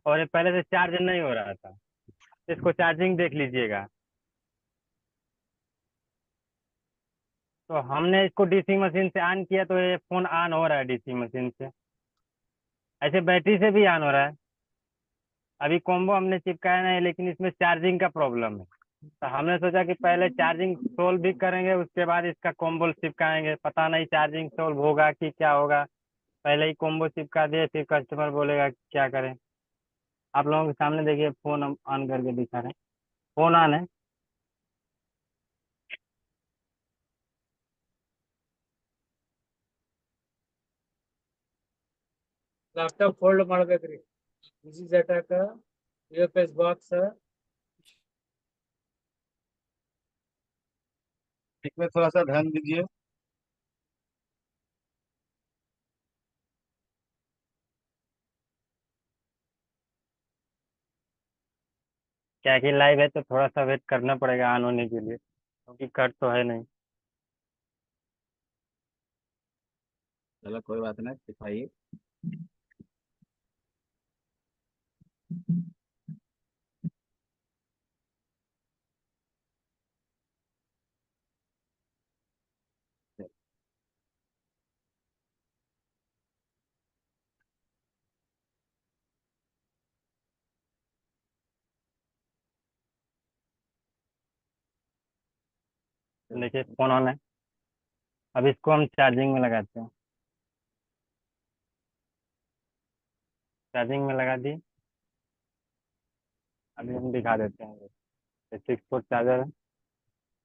और ये पहले से चार्ज नहीं हो रहा था। इसको चार्जिंग देख लीजिएगा। तो हमने इसको डीसी मशीन से ऑन किया तो ये फोन ऑन हो रहा है डीसी मशीन से। ऐसे बैटरी से भी ऑन हो रहा है। अभी कॉम्बो हमने चिपकाया नहीं, लेकिन इसमें चार्जिंग का प्रॉब्लम है। तो हमने सोचा कि पहले चार्जिंग सोल्व भी करेंगे, उसके बाद इसका कॉम्बो चिपकाएंगे। पता नहीं चार्जिंग सोल्व होगा कि क्या होगा। पहले ही कॉम्बो चिपका दिए, फिर कस्टमर बोलेगा कि क्या करें। आप लोगों के सामने देखिए, फोन हम ऑन करके दिखा रहे हैं। फोन ऑन है। ಲ್ಯಾಪ್ಟಾಪ್ ಫೋಲ್ಡ್ ಮಾಡ್ಬೇಕ್ರಿ. ಈಸಿ ಜೆಟಾಕ ಯುಎಫ್ಎಸ್ ಬಾಕ್ಸ್ इसमें थोड़ा सा ध्यान दीजिए। क्या कि लाइव है तो थोड़ा सा वेट करना पड़ेगा ऑन होने के लिए, क्योंकि कट तो है नहीं। चलो कोई बात नहीं, दिखाइए। देखिए फोन ऑन है। अब इसको हम चार्जिंग में लगाते हैं। चार्जिंग में लगा दी। अभी हम दिखा देते हैं। ये 6 वोल्ट चार्जर है।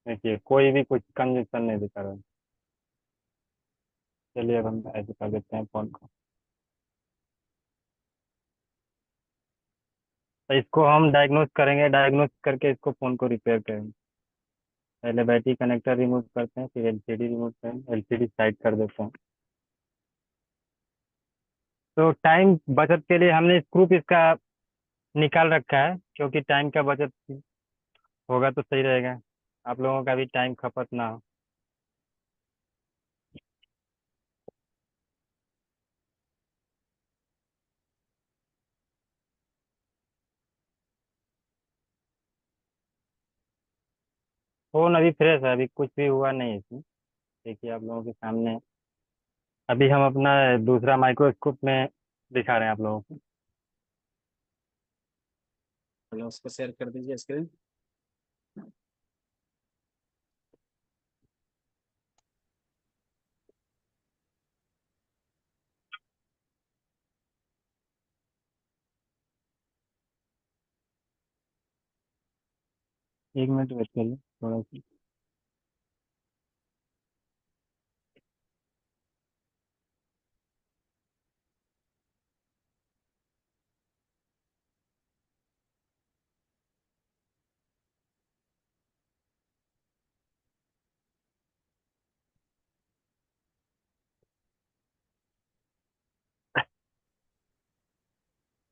देखिए कोई भी कुछ कंजूसन नहीं दिखा रहा है। चलिए अब हम ऐसे कर देते हैं फोन को। तो इसको हम डायग्नोस करेंगे, डायग्नोस करके इसको फोन को रिपेयर करेंगे। पहले बैटरी कनेक्टर रिमूव करते हैं, फिर एलसीडी रिमूव करेंगे, एलसीडी साइड कर देते हैं। तो टाइम बचत के लिए हमने स्क्रूप इसका निकाल रखा है, क्योंकि टाइम का बचत होगा तो सही रहेगा, आप लोगों का भी टाइम खपत ना हो। फोन अभी फ्रेश है, अभी कुछ भी हुआ नहीं है इसमें। देखिए आप लोगों के सामने अभी हम अपना दूसरा माइक्रोस्कोप में दिखा रहे हैं आप लोगों को। चलो उसको शेयर कर दीजिए स्क्रीन। 1 मिनट वेट करिए थोड़ा सा।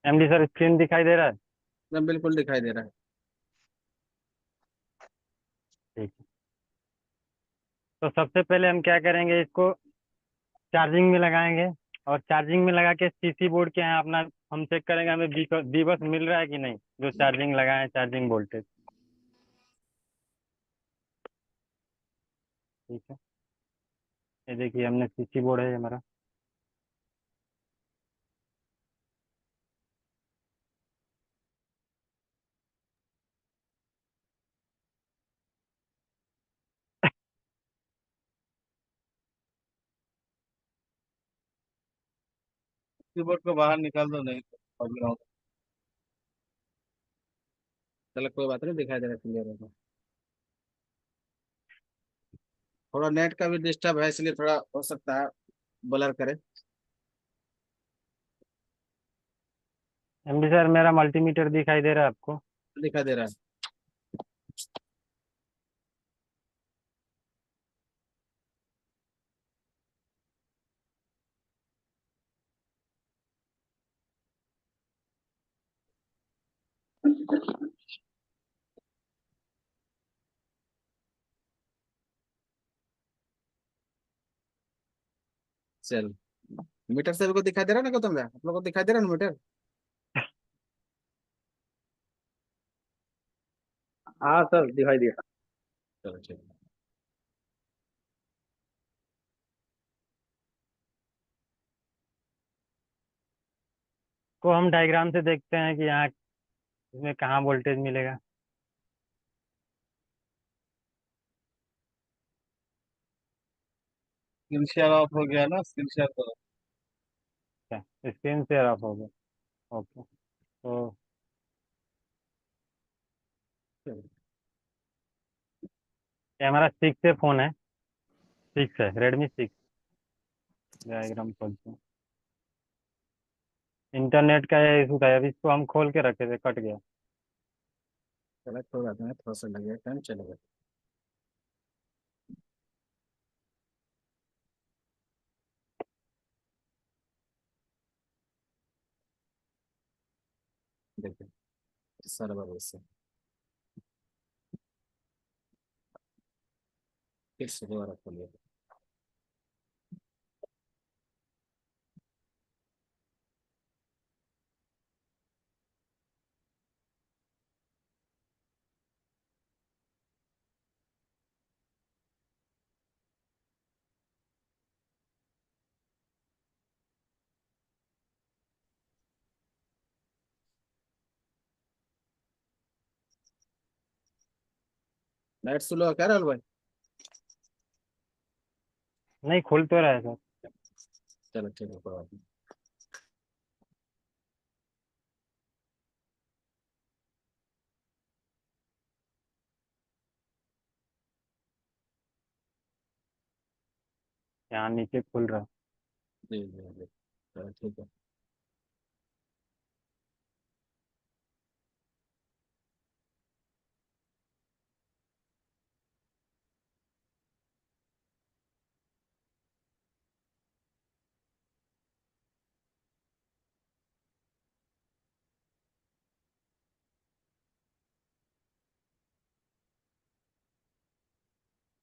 एमडी सर, स्क्रीन दिखाई दे रहा है? एकदम बिल्कुल दिखाई दे रहा है। ठीक है। तो सबसे पहले हम क्या करेंगे, इसको चार्जिंग में लगाएंगे। और चार्जिंग में लगा के सीसी बोर्ड के यहाँ अपना हम चेक करेंगे हमें दिवस मिल रहा है कि नहीं, जो चार्जिंग लगाए चार्जिंग वोल्टेज। ठीक है। ये देखिए हमने सीसी बोर्ड है हमारा। कीबोर्ड को बाहर निकाल दो, नहीं तो प्रॉब्लम होगा। चलो कोई बात नहीं, दिखाई दे रहा है, क्लियर होगा। थोड़ा नेट का भी डिस्टर्ब है, इसलिए थोड़ा हो सकता है ब्लर करे। एमडी सर, मेरा मल्टीमीटर दिखाई दे रहा है आपको? दिखाई दे रहा है। चल, मीटर से भी को दिखाई दे रहा है ना गौतम भैया, आप लोग को दिखाई दे रहा है ना मीटर? हाँ सर दिखाई दिया। चलो ठीक है। को हम डायग्राम से देखते हैं कि यहाँ इसमें कहाँ वोल्टेज मिलेगा। स्क्रीन शेयर ऑफ हो गया ना, स्क्रीन शेयर करो। अच्छा, स्क्रीन शेयर ऑफ हो गया। ओके, तो ये हमारा 6 फोन है, 6 है, Redmi 6। डायग्राम खोलते हैं। इंटरनेट का ये इशू था, अभी इसको हम खोल के रखे थे, कट गया। कनेक्ट हो जाते हैं, थोड़ा सा लगेगा टाइम, चलेगा। देखिए सर्वर इससे फिर से दोबारा खोलिए। नेट स्लो है क्या राहुल भाई? नहीं, खुल तो रहा है सर। चलो ठीक है, कोई बात नहीं। यहाँ नीचे खुल रहा है। जी जी जी, चलो ठीक है।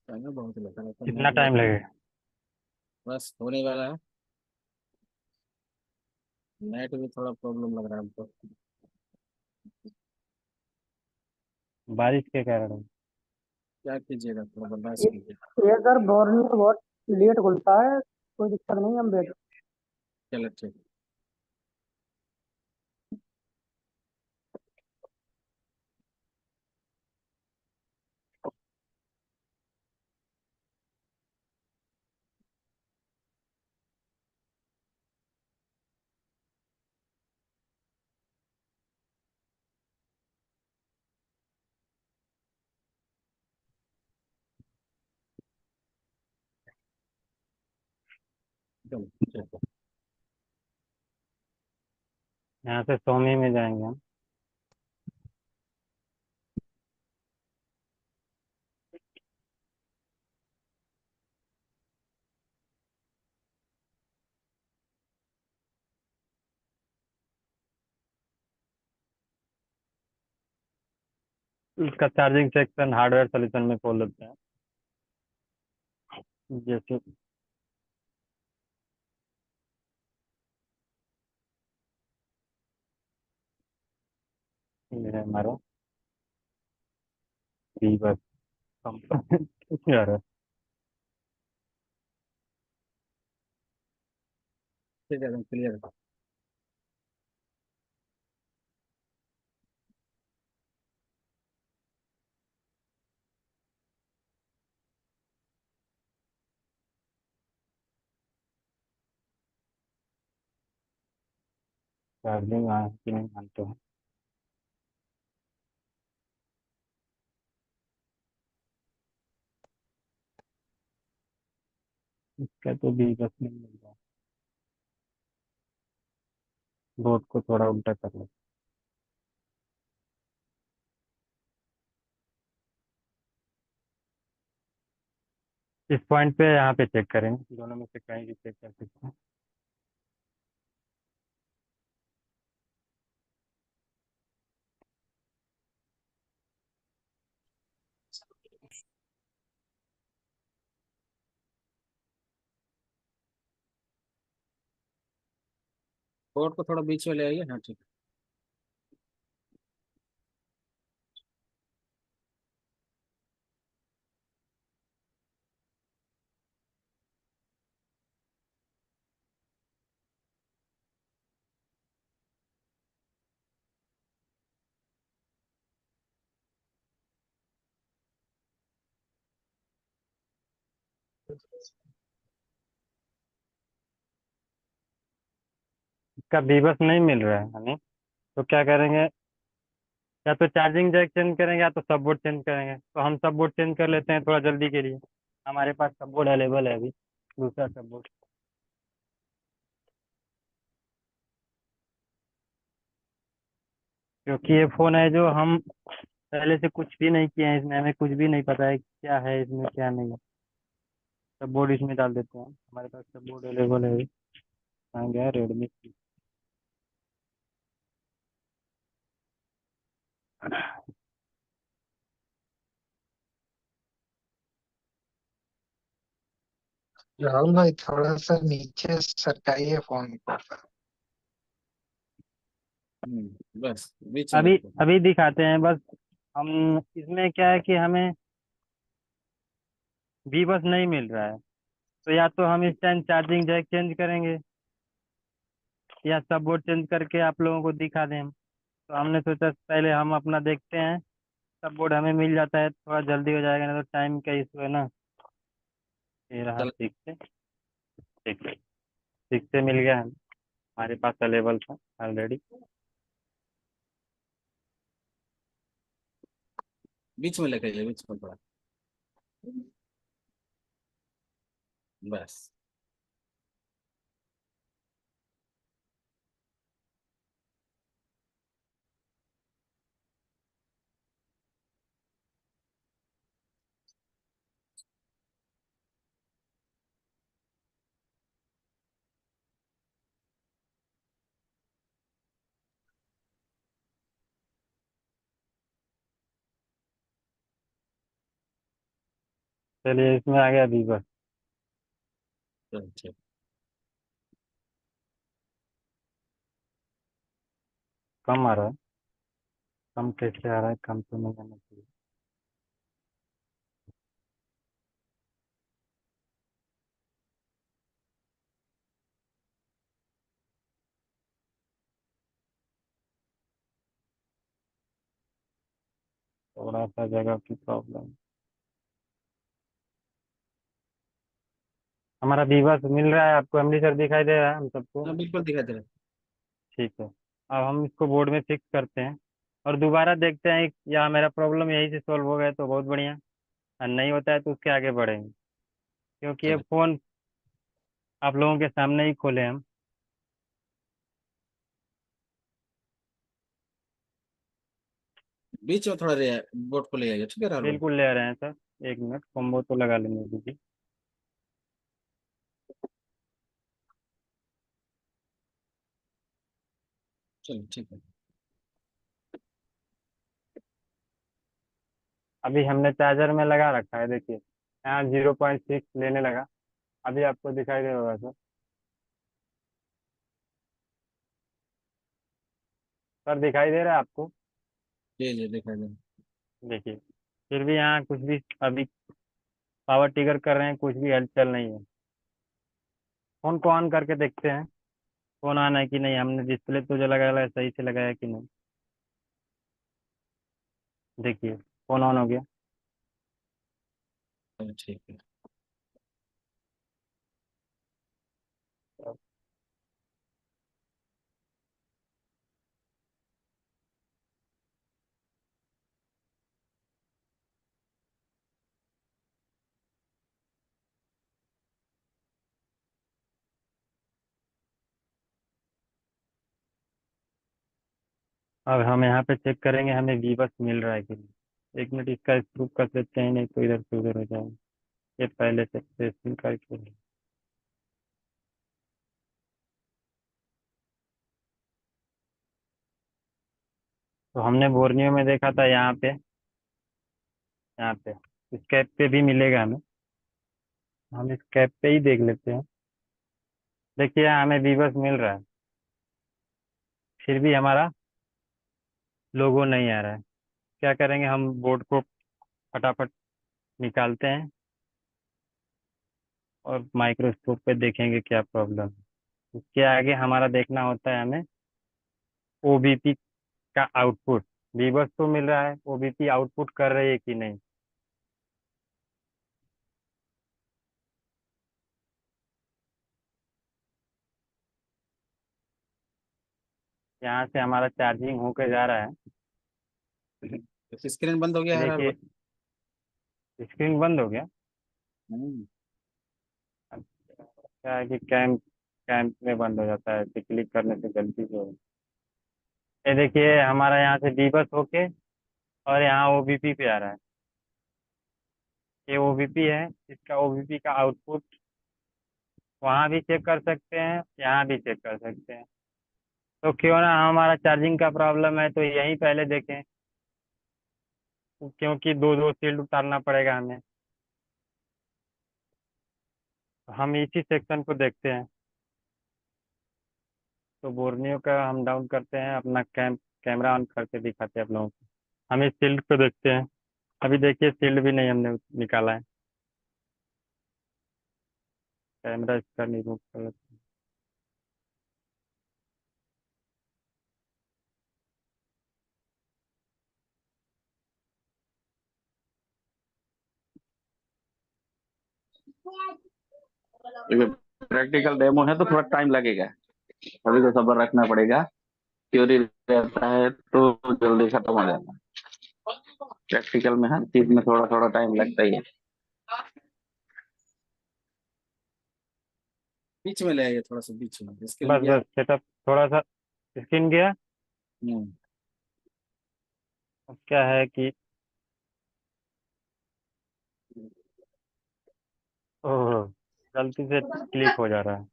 टाइम बहुत लगा रहता है, कितना नेट टाइम बहुत लगेगा? बस होने वाला है। नेट भी थोड़ा प्रॉब्लम लग रहा है हमको। बारिश के कारण। क्या कीजिएगा, थोड़ा बर्दाश्त कीजिए। ये सर बोर्निंग बहुत लेट खुलता है, कोई दिक्कत नहीं, हम बैठ। चलो ठीक है। चलो ठीक है। यहाँ से सोमी में जाएंगे हम। उसका चार्जिंग सेक्शन हार्डवेयर सोल्यूशन में खोल लेते हैं। जैसे ये है हमारा वीवर कंपनी यार। ठीक है एकदम क्लियर है। चार्जिंग आए कि नहीं मानते हैं। इसका तो भी बस नहीं मिल रहा। बोर्ड को थोड़ा उल्टा कर लो। इस पॉइंट पे यहाँ पे चेक करेंगे, दोनों में से कहीं भी चेक कर सकते हैं। बोर्ड को थोड़ा बीच में ले आइए, हाँ ठीक है। इसका बीबस नहीं मिल रहा है हमें। तो क्या करेंगे, या तो चार्जिंग जैक चेंज करेंगे या तो सब बोर्ड चेंज करेंगे। तो हम सब बोर्ड चेंज कर लेते हैं थोड़ा जल्दी के लिए। हमारे पास सब बोर्ड अवेलेबल है अभी, दूसरा सब बोर्ड। क्योंकि ये फ़ोन है जो हम पहले से कुछ भी नहीं किए हैं इसमें, हमें कुछ भी नहीं पता है क्या है इसमें क्या नहीं है। सब बोर्ड इसमें डाल देते हैं, हमारे पास सब बोर्ड अवेलेबल है अभी। कहाँ गया रेडमी। राहुल भाई थोड़ा सा नीचे सरकाइए फोन को। बस बीच में अभी रखो। अभी दिखाते हैं बस। हम इसमें क्या है कि हमें भी बस नहीं मिल रहा है। तो या तो हम इस टाइम चार्जिंग जैक चेंज करेंगे या सब बोर्ड चेंज करके आप लोगों को दिखा दें हम। तो हमने सोचा पहले हम अपना देखते हैं, सब बोर्ड हमें मिल जाता है थोड़ा जल्दी हो जाएगा, नहीं तो टाइम का इशू है ना। ये रहा चल, ठीक से, ठीक है, ठीक से मिल गया हमारे पास अवेलेबल था ऑलरेडी। बीच में लेके जाइए, बीच में थोड़ा। बस चलिए इसमें आ गया अभी बस। चल ठीक। कम आ रहा है, कम कैसे आ रहा है, कम तो नहीं आना चाहिए। थोड़ा सा जगह की प्रॉब्लम। हमारा बीबस मिल रहा है आपको, अमृतसर दिखाई दे रहा है हम सबको। हाँ बिल्कुल दिखाई दे रहा है। ठीक है, अब हम इसको बोर्ड में फिक्स करते हैं और दोबारा देखते हैं या मेरा प्रॉब्लम यहीं से सॉल्व हो गया तो बहुत बढ़िया, और नहीं होता है तो उसके आगे बढ़ेंगे। क्योंकि ये चलो फ़ोन आप लोगों के सामने ही खोले हम। बीच में थोड़ा बोर्ड को ले आइए, ठीक है राहुल भाई। बिल्कुल ले रहे हैं सर, एक मिनट कॉम्बो तो लगा लेंगे दीजिए। चलो ठीक है। अभी हमने चार्जर में लगा रखा है, देखिए यहाँ 0.6 लेने लगा। अभी आपको दिखाई दे होगा सर। सर दिखाई दे रहा है आपको? जी दिखाई दे रहा है। देखिए फिर भी यहाँ कुछ भी अभी पावर ट्रिगर कर रहे हैं, कुछ भी हलचल नहीं है। फ़ोन को ऑन करके देखते हैं फ़ोन ऑन है कि नहीं, हमने डिस्प्ले तो जो लगाया है सही से लगाया है कि नहीं। देखिए फ़ोन ऑन हो गया। चलो ठीक है। अब हम यहाँ पे चेक करेंगे हमें वी बस मिल रहा है कि नहीं। एक मिनट इसका स्क्रूप कर लेते हैं, नहीं तो इधर से उधर हो जाएगा। ये पहले से टेस्टिंग करके। तो हमने बोर्नियो में देखा था यहाँ पे, यहाँ पे इस कैप पे भी मिलेगा हमें। हम इस कैप पे ही देख लेते हैं। देखिए यहाँ हमें वी बस मिल रहा है, फिर भी हमारा लोगो नहीं आ रहा है। क्या करेंगे, हम बोर्ड को फटाफट निकालते हैं और माइक्रोस्कोप पे देखेंगे क्या प्रॉब्लम है। इसके आगे हमारा देखना होता है हमें ओबीपी का आउटपुट। वीबस तो मिल रहा है, ओबीपी आउटपुट कर रही है कि नहीं। यहाँ से हमारा चार्जिंग होके जा रहा है। तो स्क्रीन बंद हो गया है देखिए, स्क्रीन बंद हो गया। हम्म, अब क्या है कि कैम कैम में बंद हो जाता है, क्लिक करने से गलती से। ये देखिए, हमारा यहाँ से डी बस होके और यहाँ ओबीपी पे आ रहा है। ये ओबीपी है, इसका ओबीपी का आउटपुट वहाँ भी चेक कर सकते हैं, यहाँ भी चेक कर सकते हैं। तो क्यों ना हमारा चार्जिंग का प्रॉब्लम है तो यहीं पहले देखें, क्योंकि दो दो शील्ड उतारना पड़ेगा हमें। तो हम इसी सेक्शन को देखते हैं। तो बोर्नियो का हम डाउन करते हैं, अपना कैमरा ऑन करके दिखाते हैं आप लोगों को। हम इस शील्ड को देखते हैं। अभी देखिए, शील्ड भी नहीं हमने निकाला है। कैमरा इसका नहीं रिमूव कर लेते हैं। प्रैक्टिकल डेमो है तो थोड़ा टाइम लगेगा, अभी तो सब्र रखना पड़ेगा। थ्योरी रहता है तो जल्दी खत्म हो जाता है, प्रैक्टिकल में हर चीज में थोड़ा थोड़ा टाइम लगता ही है। बीच में ले आइए, थोड़ा सा बीच में स्क्रीन बस गया। बस सेटअप थोड़ा सा। स्क्रीन गया। हम्म, अब क्या है कि ओह, गलती से क्लिक हो जा रहा है।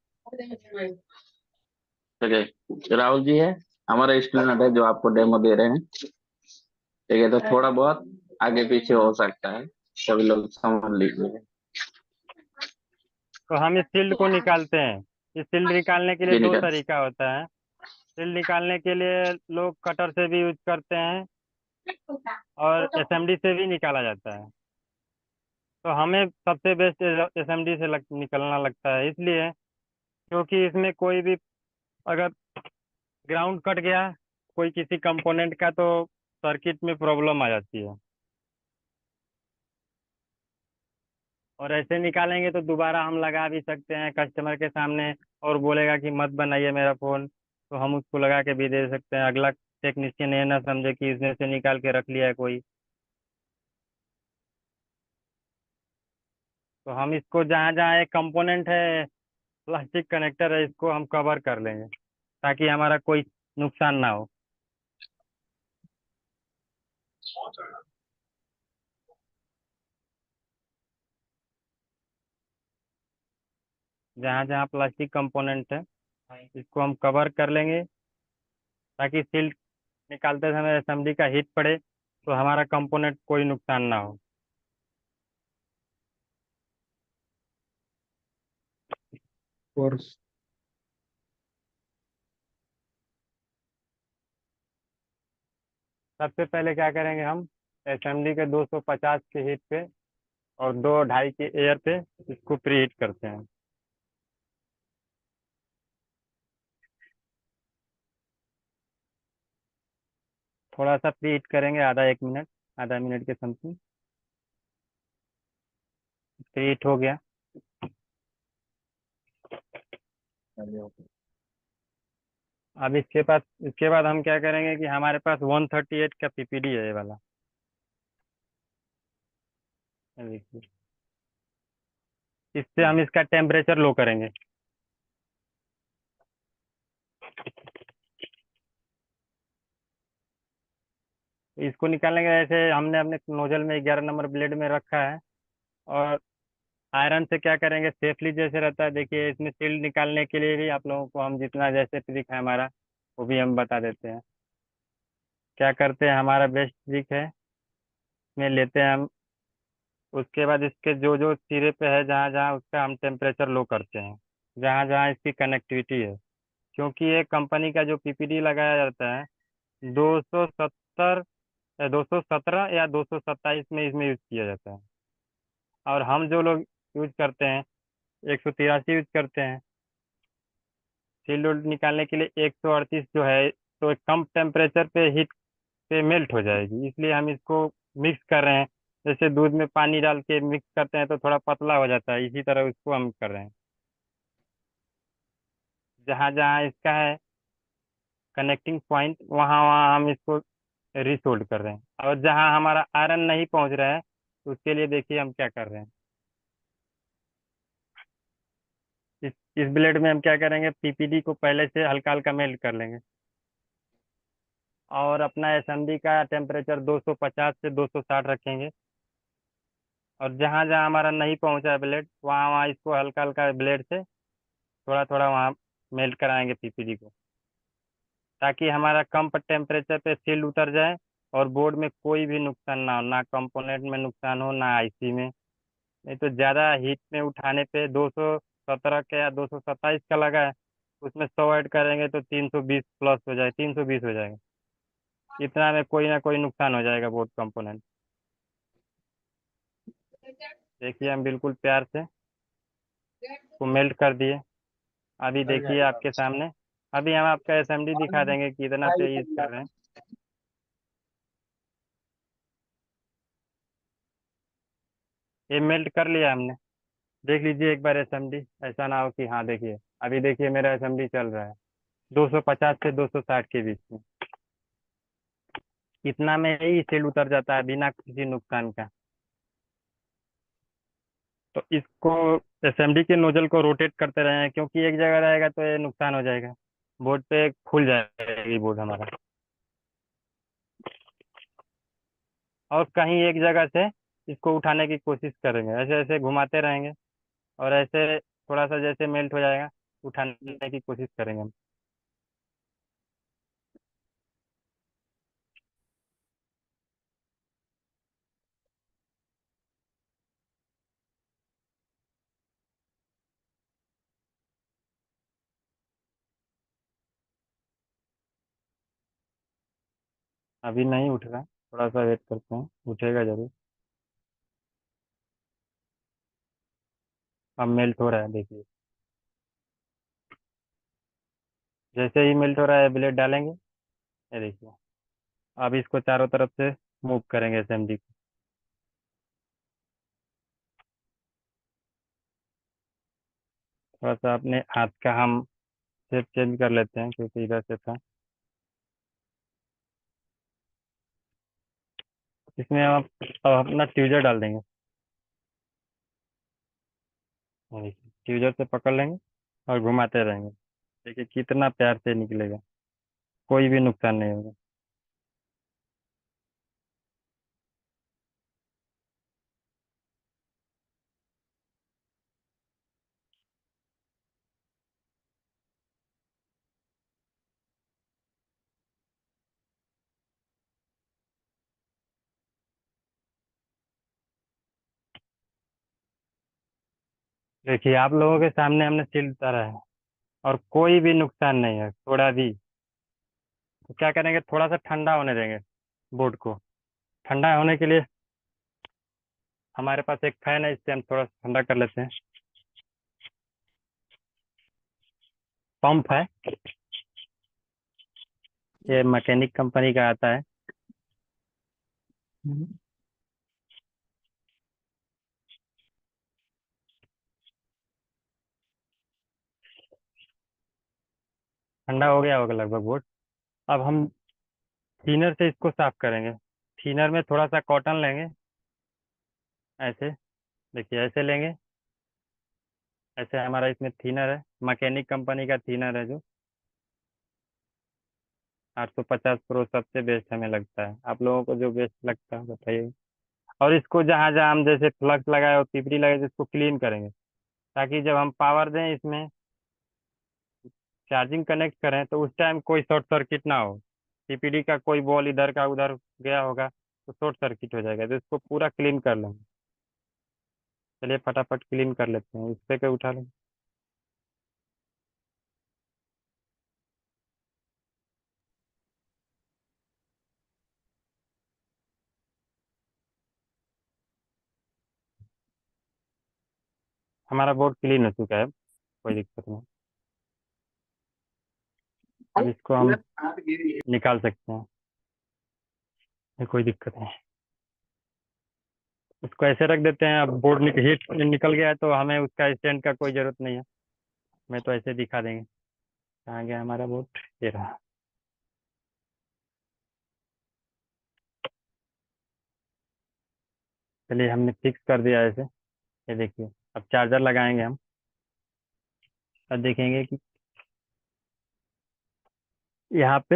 चलिए, राहुल जी है हमारा स्टूडेंट है जो आपको डेमो दे रहे हैं, ठीक है, तो थोड़ा बहुत आगे पीछे हो सकता है, सभी लोग समझ लीजिए। तो हम इस शील्ड को निकालते हैं। इस शील्ड निकालने के लिए जी दो निकल। तरीका होता है। शील्ड निकालने के लिए लोग कटर से भी यूज करते हैं और एसएमडी से भी निकाला जाता है। तो हमें सबसे बेस्ट एसएमडी से निकलना लगता है, इसलिए क्योंकि इसमें कोई भी अगर ग्राउंड कट गया कोई किसी कंपोनेंट का तो सर्किट में प्रॉब्लम आ जाती है। और ऐसे निकालेंगे तो दोबारा हम लगा भी सकते हैं कस्टमर के सामने, और बोलेगा कि मत बनाइए मेरा फ़ोन, तो हम उसको लगा के भी दे सकते हैं। अगला टेक्नीशियन ये ना समझे कि इसमें से निकाल के रख लिया है कोई। तो हम इसको जहाँ जहाँ एक कंपोनेंट है, प्लास्टिक कनेक्टर है, इसको हम कवर कर लेंगे ताकि हमारा कोई नुकसान ना हो। जहाँ जहाँ प्लास्टिक कंपोनेंट है इसको हम कवर कर लेंगे ताकि सील निकालते समय असेंबली का हीट पड़े तो हमारा कंपोनेंट कोई नुकसान ना हो। कोर्स सबसे पहले क्या करेंगे, हम असेंबली के 250 के हीट पे और 2 2.5 के एयर पे इसको प्री हीट करते हैं। थोड़ा सा प्री हीट करेंगे, आधा 1 मिनट, आधा मिनट के समथिंग। प्री हीट हो गया। अब इसके बाद हम क्या करेंगे कि हमारे पास 138 का पीपीडी है, ये वाला। ये देखिए, इससे हम इसका टेम्परेचर लो करेंगे। इसको निकालने के जैसे हमने अपने नोजल में 11 नंबर ब्लेड में रखा है, और आयरन से क्या करेंगे सेफली जैसे रहता है। देखिए, इसमें सील्ड निकालने के लिए भी आप लोगों को हम जितना जैसे ट्रिक है हमारा वो भी हम बता देते हैं। क्या करते हैं, हमारा बेस्ट ट्रिक है, इसमें लेते हैं हम। उसके बाद इसके जो जो सिरे पे है जहाँ जहाँ उसका हम टेम्परेचर लो करते हैं, जहाँ जहाँ इसकी कनेक्टिविटी है। क्योंकि ये कंपनी का जो पीपीडी लगाया जाता है 270 217 या 227 में इसमें यूज किया जाता है। और हम जो लोग यूज करते हैं 183 यूज करते हैं। सील लोड निकालने के लिए 138 जो है तो एक कम टेम्परेचर पे हीट पे मेल्ट हो जाएगी, इसलिए हम इसको मिक्स कर रहे हैं। जैसे दूध में पानी डाल के मिक्स करते हैं तो थोड़ा पतला हो जाता है, इसी तरह उसको हम कर रहे हैं। जहाँ जहाँ इसका है कनेक्टिंग पॉइंट वहाँ वहाँ हम इसको रिसोल्ड कर रहे हैं। और जहाँ हमारा आयरन नहीं पहुँच रहा है तो उसके लिए देखिए हम क्या कर रहे हैं। इस ब्लेड में हम क्या करेंगे, पीपीडी को पहले से हल्का हल्का मेल्ट कर लेंगे और अपना एसएमडी का टेम्परेचर 250 से 260 रखेंगे। और जहाँ जहाँ हमारा नहीं पहुँचा है ब्लेड, वहाँ वहाँ इसको हल्का हल्का ब्लेड से थोड़ा थोड़ा वहाँ मेल्ट कराएंगे पीपीडी को, ताकि हमारा कम टेम्परेचर पे सील उतर जाए और बोर्ड में कोई भी नुकसान ना हो, ना कंपोनेंट में नुकसान हो ना आईसी में। नहीं तो ज़्यादा हीट में उठाने पे 217 का या 227 का लगा है, उसमें 100 ऐड करेंगे तो 320 प्लस हो जाए, 320 हो जाएगा। इतना में कोई ना कोई नुकसान हो जाएगा बोर्ड कंपोनेंट। देखिए हम बिल्कुल प्यार से को मेल्ट कर दिए। अभी देखिए आपके सामने, अभी हम आपका एसएमडी दिखा देंगे कि इतना तेज कर रहे हैं। ये मेल्ट कर लिया हमने, देख लीजिए एक बार एसएमडी। ऐसा ना हो कि, हाँ देखिए अभी देखिए मेरा एसएमडी चल रहा है 250 से 260 के बीच में। इतना में ही सेल उतर जाता है बिना किसी नुकसान का। तो इसको एसएमडी के नोजल को रोटेट करते रहें, क्योंकि एक जगह रहेगा तो ये नुकसान हो जाएगा, बोर्ड पे खुल जाएगी बोर्ड हमारा। और कहीं एक जगह से इसको उठाने की कोशिश करेंगे, ऐसे ऐसे घुमाते रहेंगे और ऐसे थोड़ा सा जैसे मेल्ट हो जाएगा उठाने की कोशिश करेंगे हम। अभी नहीं उठ रहा, थोड़ा सा वेट करते हैं, उठेगा जरूर। अब मेल्ट हो रहा है देखिए, जैसे ही मेल्ट हो रहा है ब्लेड डालेंगे, ये देखिए। अब इसको चारों तरफ से मूव करेंगे एसएमडी को। थोड़ा सा अपने हाथ का हम शेप चेंज कर लेते हैं क्योंकि इधर से था। इसमें हम अब अपना ट्यूजर डाल देंगे। ये देखिए, ट्यूजर से पकड़ लेंगे और घुमाते रहेंगे। देखिए कितना प्यार से निकलेगा, कोई भी नुकसान नहीं होगा। देखिए आप लोगों के सामने हमने सील उतारा है और कोई भी नुकसान नहीं है थोड़ा भी। तो क्या करेंगे, थोड़ा सा ठंडा होने देंगे बोर्ड को। ठंडा होने के लिए हमारे पास एक फैन है, इससे हम थोड़ा सा ठंडा कर लेते हैं। पंप है, ये मैकेनिक कंपनी का आता है। ठंडा हो गया होगा लगभग बोर्ड। अब हम थीनर से इसको साफ करेंगे। थीनर में थोड़ा सा कॉटन लेंगे, ऐसे देखिए ऐसे लेंगे। ऐसे हमारा इसमें थीनर है, मैकेनिक कंपनी का थीनर है जो 850 प्रो सबसे बेस्ट हमें लगता है। आप लोगों को जो बेस्ट लगता है बताइए। और इसको जहाँ जहाँ हम जैसे फ्लक्स लगाए और पिपरी लगाए तो इसको क्लीन करेंगे, ताकि जब हम पावर दें इसमें चार्जिंग कनेक्ट करें तो उस टाइम कोई शॉर्ट सर्किट ना हो। पीपीडी का कोई बॉल इधर का उधर गया होगा तो शॉर्ट सर्किट हो जाएगा, तो इसको पूरा क्लीन कर लेंगे। चलिए फटाफट क्लीन कर लेते हैं, इस पे के उठा लेंगे। हमारा बोर्ड क्लीन हो चुका है, कोई दिक्कत नहीं। अब इसको हम निकाल सकते हैं, ये कोई दिक्कत नहीं। इसको ऐसे रख देते हैं। अब बोर्ड हीट निकल गया है तो हमें उसका स्टैंड का कोई ज़रूरत नहीं है, मैं तो ऐसे दिखा देंगे। कहाँ गया हमारा बोर्ड, ये रहा। चलिए हमने फिक्स कर दिया ऐसे। ये देखिए अब चार्जर लगाएंगे हम और देखेंगे कि यहाँ पे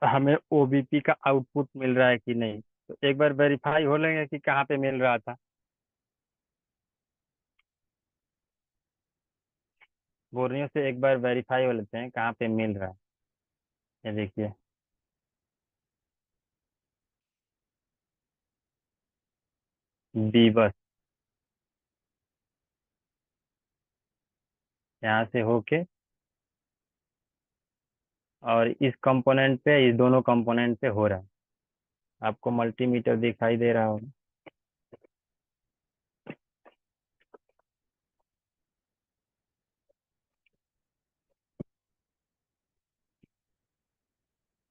हमें ओबीपी का आउटपुट मिल रहा है कि नहीं। तो एक बार वेरीफाई हो लेंगे कि कहाँ पे मिल रहा था। बोर्नियो से एक बार वेरीफाई हो लेते हैं कहाँ पे मिल रहा है। ये देखिए बी बस यहाँ से होके और इस कंपोनेंट पे, इस दोनों कंपोनेंट पे हो रहा है। आपको मल्टीमीटर दिखाई दे रहा होगा।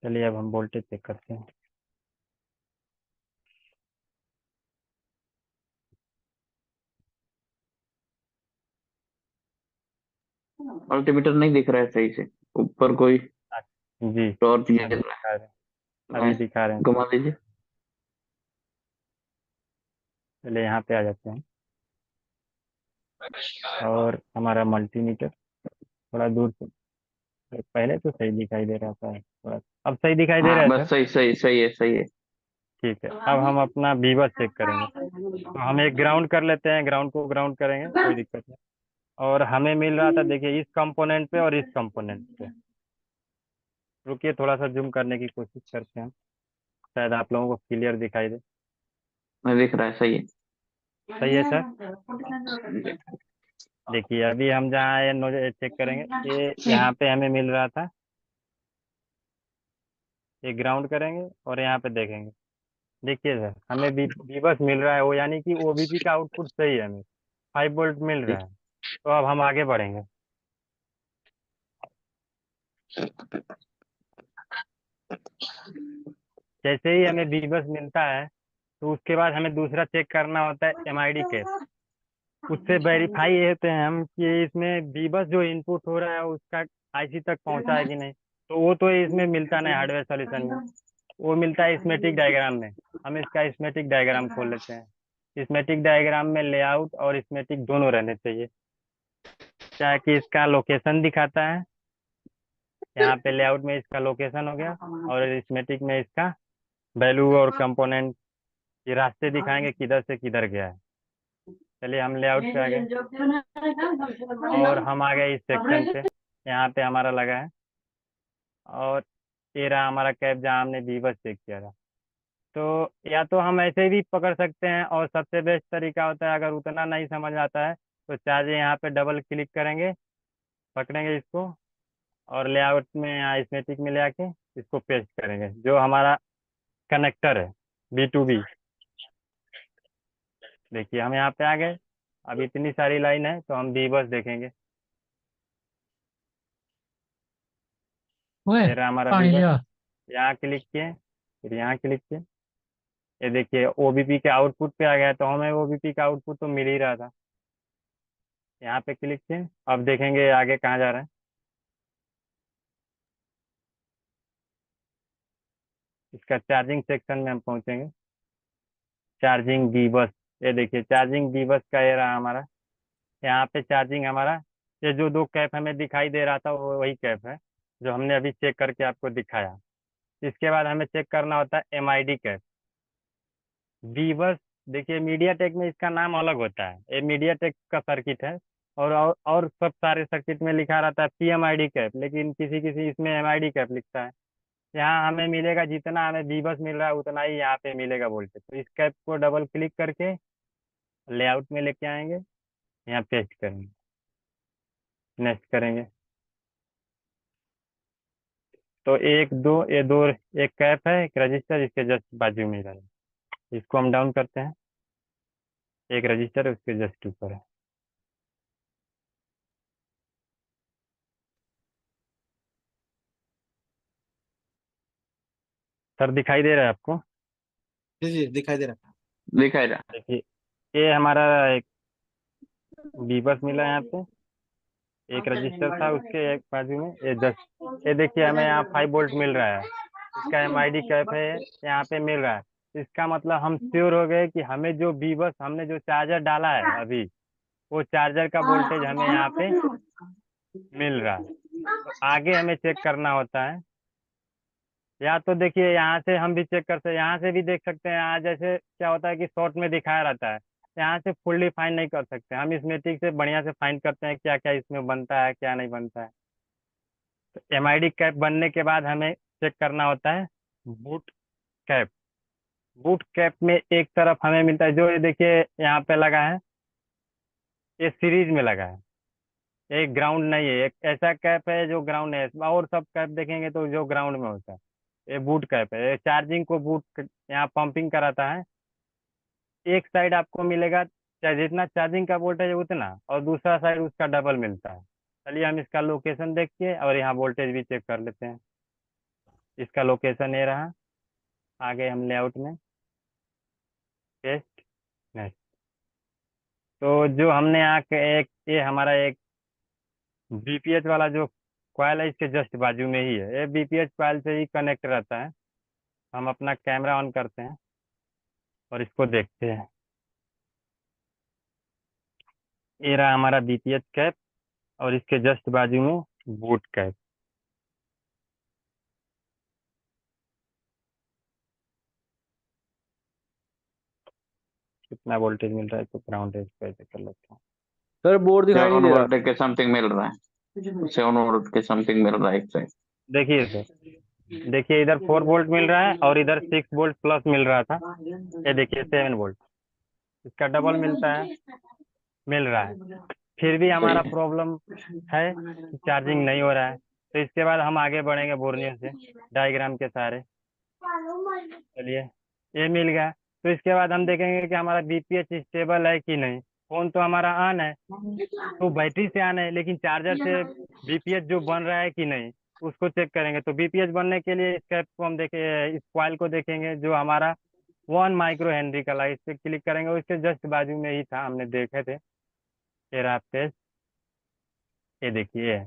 चलिए अब हम वोल्टेज चेक करते हैं। मल्टीमीटर नहीं दिख रहा है सही से, ऊपर कोई जी टॉर्च गिर अभी रहा दिखा रहे हैं, है। अभी दिखा रहे हैं। घुमा दीजिए। चलिए यहाँ पे आ जाते हैं और हमारा मल्टीमीटर थोड़ा दूर से, पहले तो सही दिखाई दे रहा था थोड़ा, अब सही दिखाई दे रहा हाँ है बस सर। सही सही सही है, सही है। ठीक है अब हम अपना बीबस चेक करेंगे। तो हम एक ग्राउंड कर लेते हैं, ग्राउंड को ग्राउंड करेंगे, कोई दिक्कत नहीं। और हमें मिल रहा था देखिए इस कंपोनेंट पे और इस कंपोनेंट पे। रुकिए थोड़ा सा जूम करने की कोशिश करते हैं, शायद आप लोगों को क्लियर दिखाई दे। मैं दिख रहा है, सही है। सही है सर। देखिए अभी हम जहाँ ये नोज चेक करेंगे, ये यहाँ पे हमें मिल रहा था। ये ग्राउंड करेंगे और यहाँ पे देखेंगे। देखिए सर हमें बी बस मिल रहा है, वो यानी कि ओबीपी का आउटपुट सही है, हमें 5 वोल्ट मिल रहा है। तो अब हम आगे बढ़ेंगे। जैसे ही हमें बी बस मिलता है तो उसके बाद हमें दूसरा चेक करना होता है एमआईडी कैप। उससे वेरीफाई ये होते हैं हम कि इसमें बी बस जो इनपुट हो रहा है उसका आईसी तक पहुंचा है कि नहीं। तो वो तो इसमें मिलता नहीं हार्डवेयर सॉल्यूशन में, वो मिलता है स्मेटिक डायग्राम में। हम इसका स्मेटिक डायग्राम खोल लेते हैं। स्मेटिक डायग्राम में लेआउट और स्मेटिक दोनों रहने चाहिए। क्या है कि इसका लोकेशन दिखाता है, यहाँ पे लेआउट में इसका लोकेशन हो गया और स्मेटिक में इसका वैल्यू और कंपोनेंट, ये रास्ते दिखाएंगे किधर से किधर गया है। चलिए हम लेआउट पे आ गए और हम आ गए इस सेक्शन पे। यहाँ पे हमारा लगा है और ये रहा हमारा कैप जहाँ हमने बीबस चेक किया था। तो या तो हम ऐसे भी पकड़ सकते हैं और सबसे बेस्ट तरीका होता है, अगर उतना नहीं समझ आता है तो चार्ज यहाँ पे डबल क्लिक करेंगे, पकड़ेंगे इसको और लेआउट में यहाँ स्मेटिक में ले आके इसको पेस्ट करेंगे, जो हमारा कनेक्टर है B2B। देखिए हम यहाँ पे आ गए। अब इतनी सारी लाइन है तो हम बीबस देखेंगे। ओए ये रहा हमारा पानी बीबस। लिया। यहाँ क्लिक किए, फिर यहाँ क्लिक किए। ये देखिए ओबीपी के आउटपुट पे आ गया, तो हमें ओबीपी का आउटपुट तो मिल ही रहा था। यहाँ पे क्लिक किए, अब देखेंगे आगे कहाँ जा रहा है। इसका चार्जिंग सेक्शन में हम पहुंचेंगे। चार्जिंग बी बस, ये देखिए चार्जिंग बी बस का ये रहा हमारा। यहाँ पे चार्जिंग हमारा, ये जो दो कैप हमें दिखाई दे रहा था वो वही कैप है जो हमने अभी चेक करके आपको दिखाया। इसके बाद हमें चेक करना होता है एमआईडी कैप बी बस। देखिए मीडिया टेक में इसका नाम अलग होता है, ये मीडिया टेक का सर्किट है। और सब सारे सर्किट में लिखा रहता है पीएमआईडी कैप, लेकिन किसी किसी इसमें एमआईडी कैप लिखता है। यहाँ हमें मिलेगा जितना हमें बी बस मिल रहा है उतना ही यहाँ पे मिलेगा वोल्टेज। तो इस कैप को डबल क्लिक करके लेआउट में लेके आएंगे, यहाँ पेस्ट करेंगे, नेक्स्ट करेंगे। तो एक दो, ये दो, एक कैप है एक रजिस्टर इसके जस्ट बाजू में है। इसको हम डाउन करते हैं, एक रजिस्टर है उसके जस्ट ऊपर है। सर दिखाई दे रहा है आपको? जी जी दिखाई दे रहा दिखाई रहा। देखिए ये हमारा एक बीबस मिला है यहाँ पे, एक रजिस्टर था उसके एक बाजू में, ये जस्ट, ये देखिए हमें यहाँ 5 वोल्ट मिल रहा है। इसका एमआईडी कैप है, यहाँ पे मिल रहा है। इसका मतलब हम श्योर हो गए कि हमें जो बीबस हमने जो चार्जर डाला है अभी, वो चार्जर का वोल्टेज हमें यहाँ पे मिल रहा है। तो आगे हमें चेक करना होता है, या तो देखिए यहाँ से हम भी चेक करते हैं, यहाँ से भी देख सकते हैं। यहाँ जैसे क्या होता है कि शॉर्ट में दिखाया रहता है, यहाँ से फुल्ली फाइंड नहीं कर सकते हम। इस मेट्रिक से बढ़िया से फाइंड करते हैं क्या क्या इसमें बनता है, क्या नहीं बनता है। तो एमआईडी कैप बनने के बाद हमें चेक करना होता है बूट कैप। बूट कैप में एक तरफ हमें मिलता है, जो ये देखिए यहाँ पे लगा है, ये सीरीज में लगा है, एक ग्राउंड नहीं है। एक ऐसा कैप है जो ग्राउंड है, और सब कैप देखेंगे तो जो ग्राउंड में होता है, ये बूट कैप है। ये चार्जिंग को यहाँ पंपिंग कराता है। एक साइड आपको मिलेगा चाहे जितना चार्जिंग का वोल्टेज है उतना, और दूसरा साइड उसका डबल मिलता है। चलिए हम इसका लोकेशन देख के और यहाँ वोल्टेज भी चेक कर लेते हैं। इसका लोकेशन ये रहा। आगे हम लेआउट में पेस्ट नेक्स्ट। तो जो हमने यहाँ के एक ये हमारा एक बीपीएच वाला जो कॉइल है, इसके जस्ट बाजू में ही है। ये बीपीएच कॉइल से ही कनेक्ट रहता है। हम अपना कैमरा ऑन करते हैं और इसको देखते हैं। ये रहा हमारा बीपीएच कैप और इसके जस्ट बाजू में बूट कैप। कितना वोल्टेज मिल रहा है तो ग्राउंड रेज कैसे कर लेते हैं। सर बोर्ड दिखाई नहीं 7 दे रहा। वोल्ट के समथिंग मिल रहा है, 7 वोल्ट के समथिंग मिल रहा है एक साइड। देखिए सर, देखिए इधर 4 वोल्ट मिल रहा है और इधर 6 वोल्ट प्लस मिल रहा था। ये देखिए 7 वोल्ट, इसका डबल मिलता है, मिल रहा है। फिर भी हमारा प्रॉब्लम है कि चार्जिंग नहीं हो रहा है। तो इसके बाद हम आगे बढ़ेंगे बोर्नियो से डायग्राम के सहारे। चलिए, ये मिल गया। तो इसके बाद हम देखेंगे कि हमारा बीपीएच स्टेबल है कि नहीं। फोन तो हमारा ऑन है, तो बैटरी से ऑन है, लेकिन चार्जर से बीपीएच जो बन रहा है कि नहीं उसको चेक करेंगे। तो बीपीएच बनने के लिए इस कैप को हम देखे, इस कॉइल को देखेंगे जो हमारा 1 माइक्रो हेनरी का है। इस पर क्लिक करेंगे, उसके जस्ट बाजू में ही था, हमने देखे थे। ये रहा पेज, ये देखिए।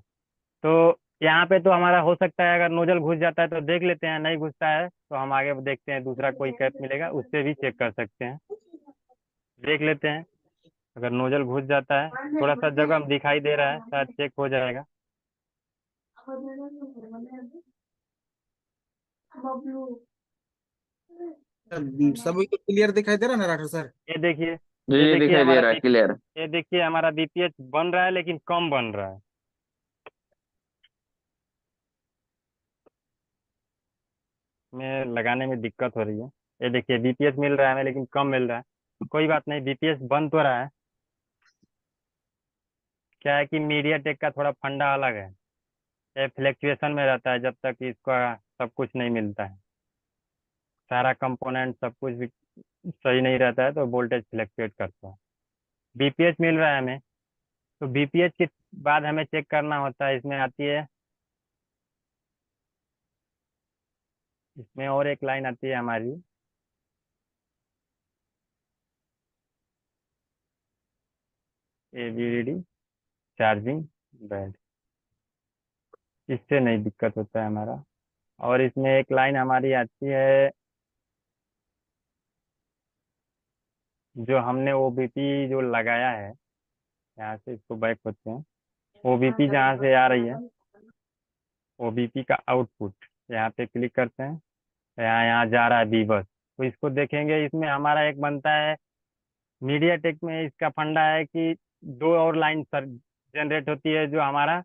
तो यहाँ पे तो हमारा हो सकता है अगर नोजल घुस जाता है तो देख लेते हैं, नहीं घुसता है तो हम आगे देखते हैं, दूसरा कोई कैप मिलेगा उससे भी चेक कर सकते हैं। देख लेते हैं, अगर नोजल घुस जाता है, थोड़ा सा जगह हम दिखाई दे रहा है, शायद चेक हो जाएगा। सभी को क्लियर दिखाई दे रहा है ना राठौर सर? ये देखिए, जी ये जी देखिए दिखाई दे हमारा रहा है क्लियर। ये देखिए हमारा बीपीएच बन रहा है लेकिन कम बन रहा है। में लगाने में दिक्कत हो रही है। ये देखिए बीपीएच मिल रहा है हमें लेकिन कम मिल रहा है। कोई बात नहीं, बीपीएच बन तो रहा है। क्या है कि मीडिया टेक का थोड़ा फंडा अलग है, ये फ्लैक्चुएशन में रहता है जब तक इसका सब कुछ नहीं मिलता है, सारा कंपोनेंट सब कुछ भी सही नहीं रहता है तो वोल्टेज फ्लैक्चुएट करता है। बीपीएच मिल रहा है हमें, तो बीपीएच के बाद हमें चेक करना होता है। इसमें आती है, इसमें और एक लाइन आती है हमारी, एवीडी चार्जिंग बेड। इससे नहीं दिक्कत होता है हमारा। और इसमें एक लाइन हमारी आती है, जो हमने ओबीपी जो लगाया है, यहाँ से इसको बैक होते हैं। ओबीपी जहाँ से आ रही है, ओबीपी का आउटपुट यहाँ पे क्लिक करते हैं, यहाँ यहाँ जा रहा है बीबस। तो इसको देखेंगे, इसमें हमारा एक बनता है मीडिया टेक में। इसका फंडा है कि दो और लाइन सर जनरेट होती है, जो हमारा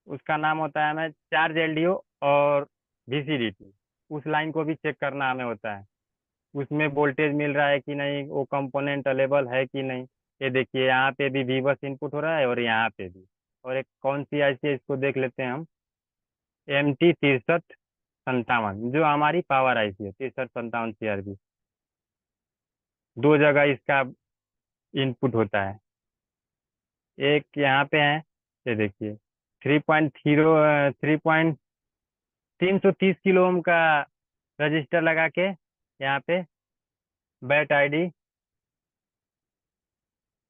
उसका नाम होता है हमें चार्ज एलडीओ और वीसीडीटी। उस लाइन को भी चेक करना हमें होता है, उसमें वोल्टेज मिल रहा है कि नहीं, वो कंपोनेंट अवेलेबल है कि नहीं। ये देखिए यहाँ पे भी वीबस इनपुट हो रहा है और यहाँ पे भी। और एक कौन सी आईसी है इसको देख लेते हैं हम, MT6357, जो हमारी पावर आईसी है 6357 CRB। दो जगह इसका इनपुट होता है, एक यहाँ पे है, ये देखिए 3.30 330 किलो ओम का रजिस्टर लगा के यहाँ पे बैट आईडी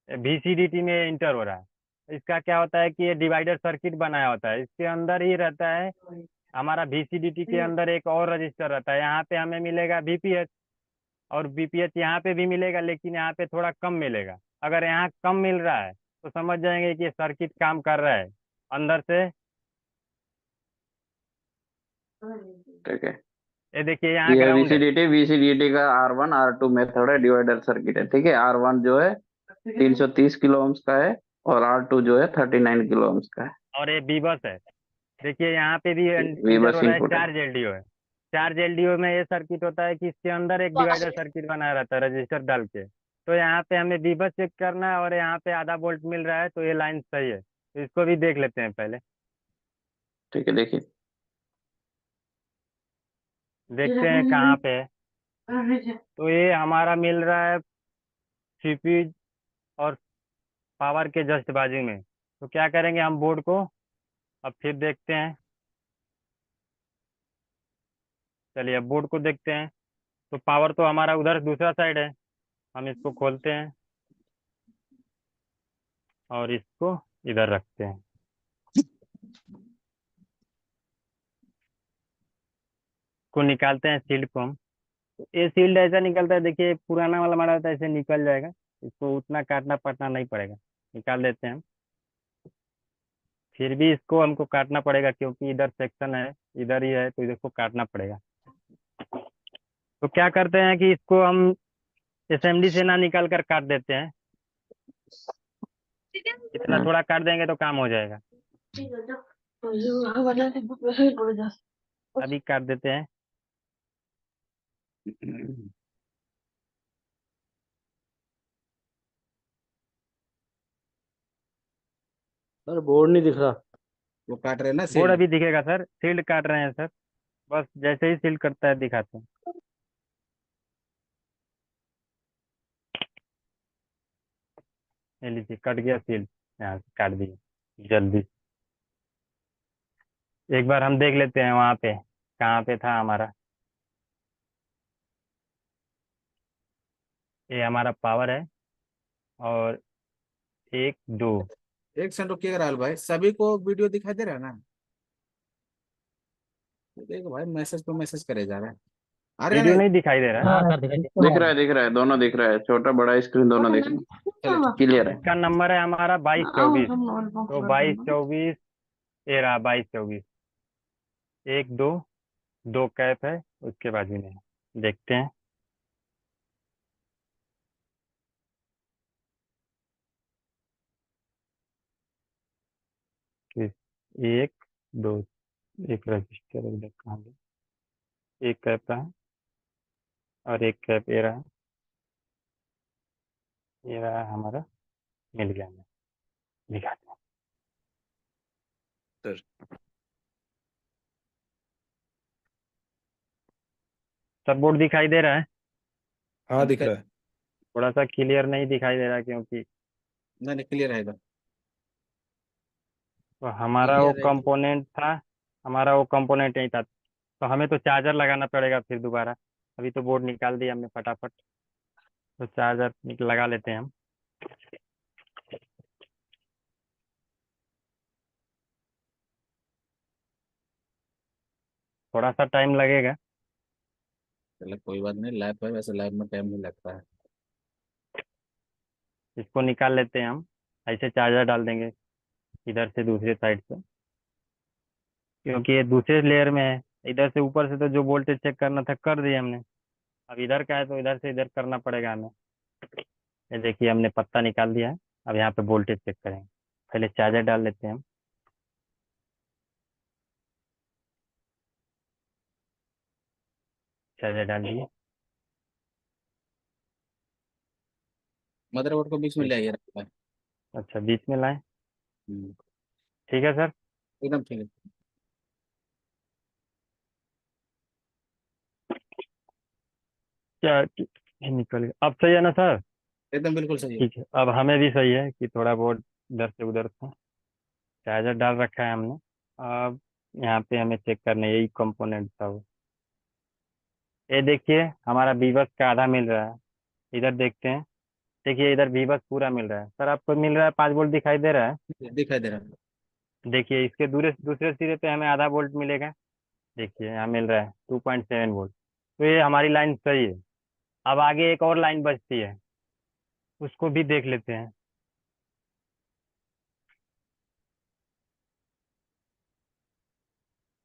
VCDT में इंटर हो रहा है। इसका क्या होता है कि ये डिवाइडर सर्किट बनाया होता है, इसके अंदर ही रहता है हमारा VCDT के अंदर एक और रजिस्टर रहता है, यहाँ पे हमें मिलेगा VPH, और VPH यहाँ पे भी मिलेगा, लेकिन यहाँ पे थोड़ा कम मिलेगा। अगर यहाँ कम मिल रहा है तो समझ जाएंगे कि सर्किट काम कर रहा है अंदर से। ठीक है, ये देखिए यहाँ ये ग्राउंड है। VCDT का R1 R2 मेथड है, डिवाइडर सर्किट है। ठीक है, R1 जो है 330 किलो ओम्स का है और R2 जो है 39 किलो ओम्स का है। और ये बीबस है। देखिए यहाँ पे भी वी इंटर बस हो रहा है, इनपुट है। चार्ज LDO है। चार्ज LDO में ये सर्किट होता है कि इसके अंदर एक डिवाइडर सर्किट बना रहता है रजिस्टर डाल के। तो यहाँ पे हमें बीबस चेक करना है, और यहाँ पे आधा वोल्ट मिल रहा है, तो ये लाइन सही है। तो इसको भी देख लेते हैं पहले। ठीक है, देखिए। देखते हैं कहाँ पे है। तो ये हमारा मिल रहा है CPU और पावर के जस्ट बाजू में। तो क्या करेंगे हम बोर्ड को अब फिर देखते हैं। चलिए अब बोर्ड को देखते हैं। तो पावर तो हमारा उधर दूसरा साइड है, हम इसको खोलते हैं और इसको इधर रखते हैं। को निकालते हैं शील्ड को हम। तो ये शील्ड ऐसा निकलता है, देखिए पुराना वाला हमारा होता है, ऐसे निकल जाएगा। इसको उतना काटना पड़ना नहीं पड़ेगा, निकाल देते हैं हम। फिर भी इसको हमको काटना पड़ेगा क्योंकि इधर सेक्शन है, इधर ही है, तो इधर को काटना पड़ेगा। तो क्या करते हैं कि इसको हम SMD से ना निकाल कर काट देते हैं। इतना थोड़ा काट देंगे तो काम हो जाएगा। अभी काट देते हैं। सर बोर्ड नहीं दिख रहा। वो काट रहे हैं ना बोर्ड सील। अभी दिखेगा सर, शील्ड काट रहे हैं सर। बस जैसे ही शील्ड कटता है दिखाते हैं। ये लीजिए कट गया शील्ड, यहाँ से काट दिए जल्दी। एक बार हम देख लेते हैं वहाँ पे कहाँ पे था हमारा। ये हमारा पावर है, और 1 2। एक सेकंड रुकिएगा राहुल भाई, सभी को वीडियो दिखाई दे रहा है ना? देखो भाई, मैसेज पे मैसेज करे जा रहा है। आ रहे हैं वीडियो ना? नहीं दिखाई दे रहा है। हाँ सर दिख रहा है, दिख रहा है, दोनों दिख रहा है, छोटा बड़ा स्क्रीन दोनों दिख रहा चलो है, क्लियर है। इसका नंबर है हमारा 2224। तो 2224, ये रहा 2224। 1 2, 2 कैप है उसके बाजू में। देखते हैं। कि 1 2, एक रजिस्टर इधर कहाँ गया? एक कैप रहा, और एक कैप ये रहा। ये रहा हमारा, मिल गया हमें। दिखाते हैं। सर। सब बोर्ड दिखाई दे रहा है। हाँ दिख रहा है। थोड़ा सा क्लियर नहीं दिखाई दे रहा क्योंकि नहीं नहीं, क्लियर है इधर। तो हमारा वो क्लियर है इधर। कंपोनेंट था, हमारा वो कंपोनेंट नहीं था। तो हमें तो चार्जर लगाना पड़ेगा फिर दोबारा। अभी तो बोर्ड निकाल दिया हमने फटाफट। तो चार्जर लगा लेते हैं हम। थोड़ा सा टाइम लगेगा। चलो कोई बात नहीं, लैब है वैसे, लैब में टाइम नहीं लगता है। इसको निकाल लेते हैं हम। ऐसे चार्जर डाल देंगे इधर से दूसरे साइड से, क्योंकि ये दूसरे लेयर में है। इधर से ऊपर से तो जो वोल्टेज चेक करना था कर दिया हमने। अब इधर का है तो इधर से इधर करना पड़ेगा हमें। ये देखिए हमने पत्ता निकाल दिया है। अब यहाँ पे वोल्टेज चेक करेंगे। पहले चार्जर डाल लेते हैं हम। चार्जर डाल दिए। मदरबोर्ड को बीच में ले आइए राहुल भाई। अच्छा बीच में लाएं। हम्म, ठीक है सर। एकदम ठीक है। क्या ये निकल गया, अब सही है ना सर? एकदम बिल्कुल सही है। ठीक है, अब हमें भी सही है कि थोड़ा बहुत इधर से उधर था। चार्जर डाल रखा है हमने। अब यहाँ पे हमें चेक करना है, यही कंपोनेंट था वो। ये देखिए हमारा बीबस का आधा मिल रहा है। इधर देखते हैं। देखिए इधर बीबस पूरा मिल रहा है सर, आपको मिल रहा है 5 वोल्ट दिखाई दे रहा है। दिखाई दे रहा है। देखिए इसके दूसरे दूसरे सिरे पे हमें आधा वोल्ट मिलेगा। देखिए यहाँ मिल रहा है 2.7 वोल्ट। तो ये हमारी लाइन सही है। अब आगे एक और लाइन बचती है, उसको भी देख लेते हैं।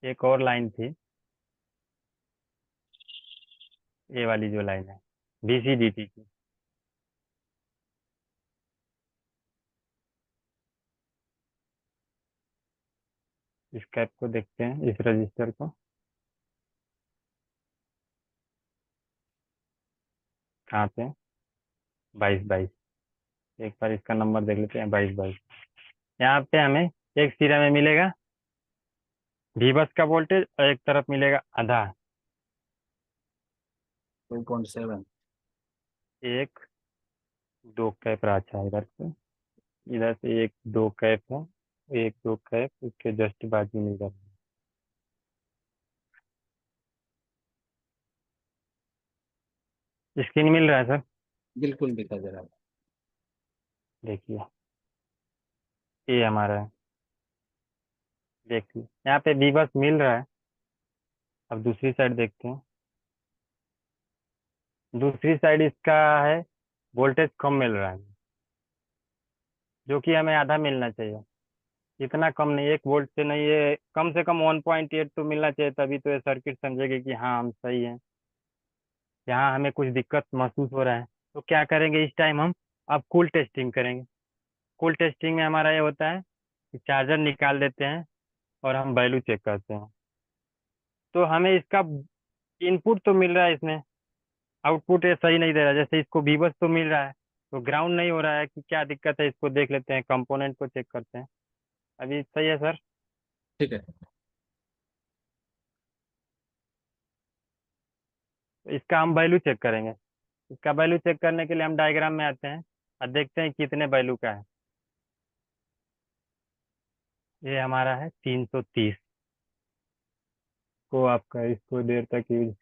एक और लाइन थी, ये वाली जो लाइन है VCDT की। इस कैप को देखते हैं, इस रजिस्टर को। कहाँ पे? 2222। एक बार इसका नंबर देख लेते हैं, 2222। यहाँ पे हमें एक सिरे में मिलेगा V बस का वोल्टेज और एक तरफ मिलेगा आधा। 2.7। एक दो कैप रहा अच्छा इधर से, इधर से एक दो कैप है, एक दो कैप उसके जस्ट बाजू में इधर। स्क्रीन मिल रहा है सर? बिल्कुल दिखा दे रहा है। देखिए ये हमारा है, देखिए यहाँ पे V बस मिल रहा है। अब दूसरी साइड देखते हैं। दूसरी साइड इसका है वोल्टेज कम मिल रहा है, जो कि हमें आधा मिलना चाहिए। इतना कम नहीं, 1 वोल्ट से नहीं, ये कम से कम 1.8 तो मिलना चाहिए, तभी तो ये सर्किट समझेगी कि हाँ हम सही हैं। यहाँ हमें कुछ दिक्कत महसूस हो रहा है, तो क्या करेंगे इस टाइम हम अब कूल टेस्टिंग करेंगे। कूल टेस्टिंग में हमारा ये होता है कि चार्जर निकाल देते हैं और हम वैल्यू चेक करते हैं। तो हमें इसका इनपुट तो मिल रहा है इसमें, आउटपुट ये सही नहीं दे रहा है। जैसे इसको वीबस तो मिल रहा है, तो ग्राउंड नहीं हो रहा है, कि क्या दिक्कत है इसको देख लेते हैं, कंपोनेंट को चेक करते हैं। अभी सही है सर? ठीक है। तो इसका हम वैल्यू चेक करेंगे। इसका वैल्यू चेक करने के लिए हम डायग्राम में आते हैं और देखते हैं कितने वैल्यू का है। ये हमारा है 330 को आपका, इसको देर तक यूज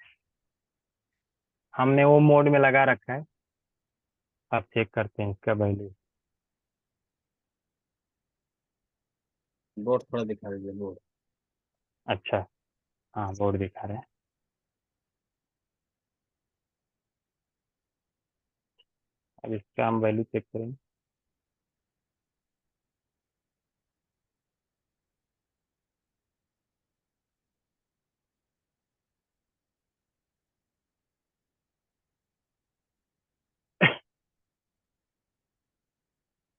हमने वो मोड में लगा रखा है। आप चेक करते हैं इसका वैल्यू। बोर्ड थोड़ा दिखा दीजिए, बोर्ड। अच्छा, हाँ बोर्ड दिखा रहे हैं। अब इसका हम वैल्यू चेक करेंगे।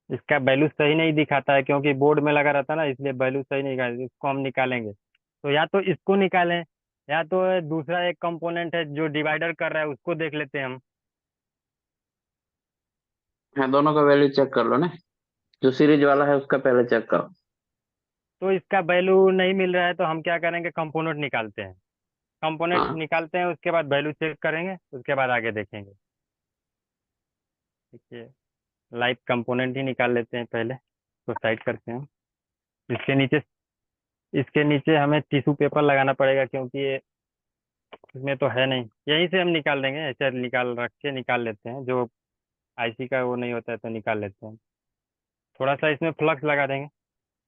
इसका वैल्यू सही नहीं दिखाता है, क्योंकि बोर्ड में लगा रहता है ना, इसलिए वैल्यू सही नहीं दिखाता। इसको हम निकालेंगे, तो या तो इसको निकालें, या तो दूसरा एक कंपोनेंट है जो डिवाइडर कर रहा है, उसको देख लेते हैं हम। हाँ, दोनों का वैल्यू चेक कर लो ना। जो सीरीज वाला है उसका पहले चेक करो। तो इसका वैल्यू नहीं मिल रहा है, तो हम क्या करेंगे, कंपोनेंट निकालते हैं। कंपोनेंट हाँ, निकालते हैं, उसके बाद वैल्यू चेक करेंगे, उसके बाद आगे देखेंगे। देखिए लाइव कंपोनेंट ही निकाल लेते हैं पहले, तो साइड करते हैं। इसके नीचे, इसके नीचे हमें टिश्यू पेपर लगाना पड़ेगा, क्योंकि ये इसमें तो है नहीं। यहीं से हम निकाल देंगे, ऐसे निकाल रख के निकाल लेते हैं। जो आईसी का वो नहीं होता है तो निकाल लेते हैं। थोड़ा सा इसमें फ्लक्स लगा देंगे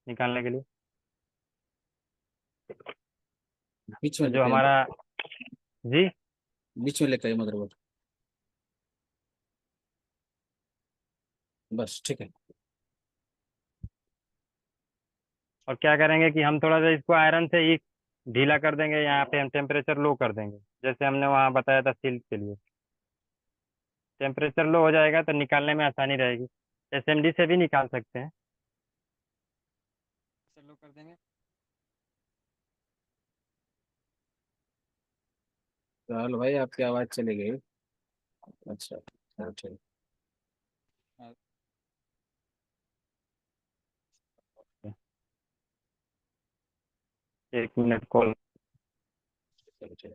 निकालने के लिए। बीच तो में जो लेके हमारा, जी, बीच में लेके मदरबोर्ड। बस ठीक है। और क्या करेंगे कि हम थोड़ा सा इसको आयरन से ही ढीला कर देंगे। यहाँ पे हम टेम्परेचर लो कर देंगे, जैसे हमने वहाँ बताया था सील के लिए। टेम्परेचर लो हो जाएगा तो निकालने में आसानी रहेगी। एसएमडी से भी निकाल सकते हैं। लो कर देंगे। चलो भाई, आपकी आवाज चली गई। अच्छा, चलो ठीक। एक मिनट कॉल। चलो ठीक।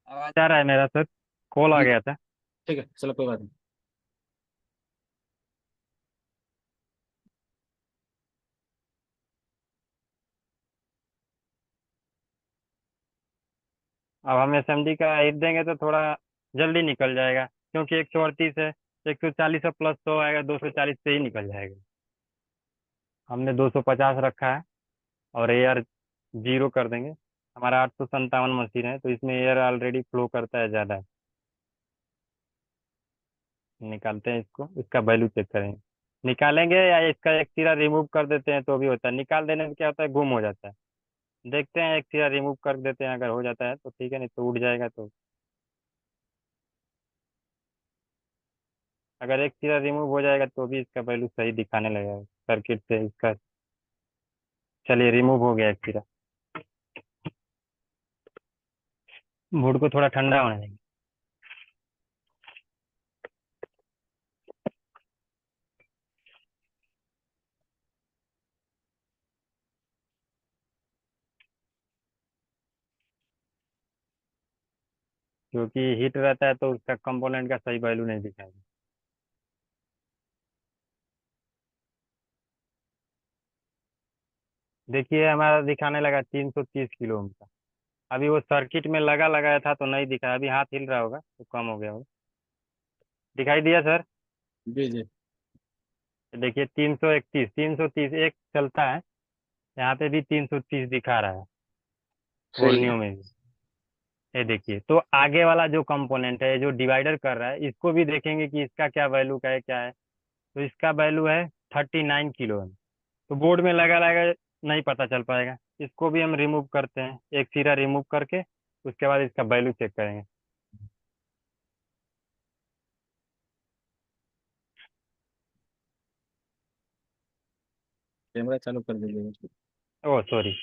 आवाज आ रहा है मेरा सर? कॉल आ गया था। ठीक है, चलो कोई बात नहीं। अब हम एसएमडी का हिट देंगे तो थोड़ा जल्दी निकल जाएगा, क्योंकि 138 है। 140 और प्लस 100 आएगा, 240 से ही निकल जाएगा। हमने 250 रखा है और एयर जीरो कर देंगे। हमारा 857 मशीन है, तो इसमें एयर ऑलरेडी फ्लो करता है ज़्यादा। निकालते हैं इसको, इसका वैल्यू चेक करेंगे। निकालेंगे या इसका एक सिरा रिमूव कर देते हैं तो भी होता है। निकाल देने से क्या होता है, गुम हो जाता है। देखते हैं, एक सिरा रिमूव कर देते हैं, अगर हो जाता है तो ठीक है, नहीं तो उड़ जाएगा। तो अगर एक सिरा रिमूव हो जाएगा तो भी इसका वैल्यू सही दिखाने लगेगा सर्किट से इसका। चलिए, रिमूव हो गया एक सिरा। बोर्ड को थोड़ा ठंडा होने देंगे। क्योंकि हीट रहता है तो उसका कंपोनेंट का सही वैल्यू नहीं दिखाएगा। देखिए, हमारा दिखाने लगा 330 किलो ओम का। अभी वो सर्किट में लगा लगाया था तो नहीं दिखा, अभी हाथ हिल रहा होगा तो कम हो गया होगा। दिखाई दिया सर? जी जी। देखिए, 331, 330 एक चलता है। यहाँ पे भी 330 दिखा रहा है, सही है। बोर्नियो में भी। ये देखिए, तो आगे वाला जो कंपोनेंट है, जो डिवाइडर कर रहा है, इसको भी देखेंगे कि इसका क्या वैल्यू का है, क्या है। तो इसका वैल्यू है 39 किलो। तो बोर्ड में लगा लगा नहीं पता चल पाएगा। इसको भी हम रिमूव करते हैं, एक सिरा रिमूव करके उसके बाद इसका वैल्यू चेक करेंगे। कैमरा चालू कर दीजिए। Oh sorry.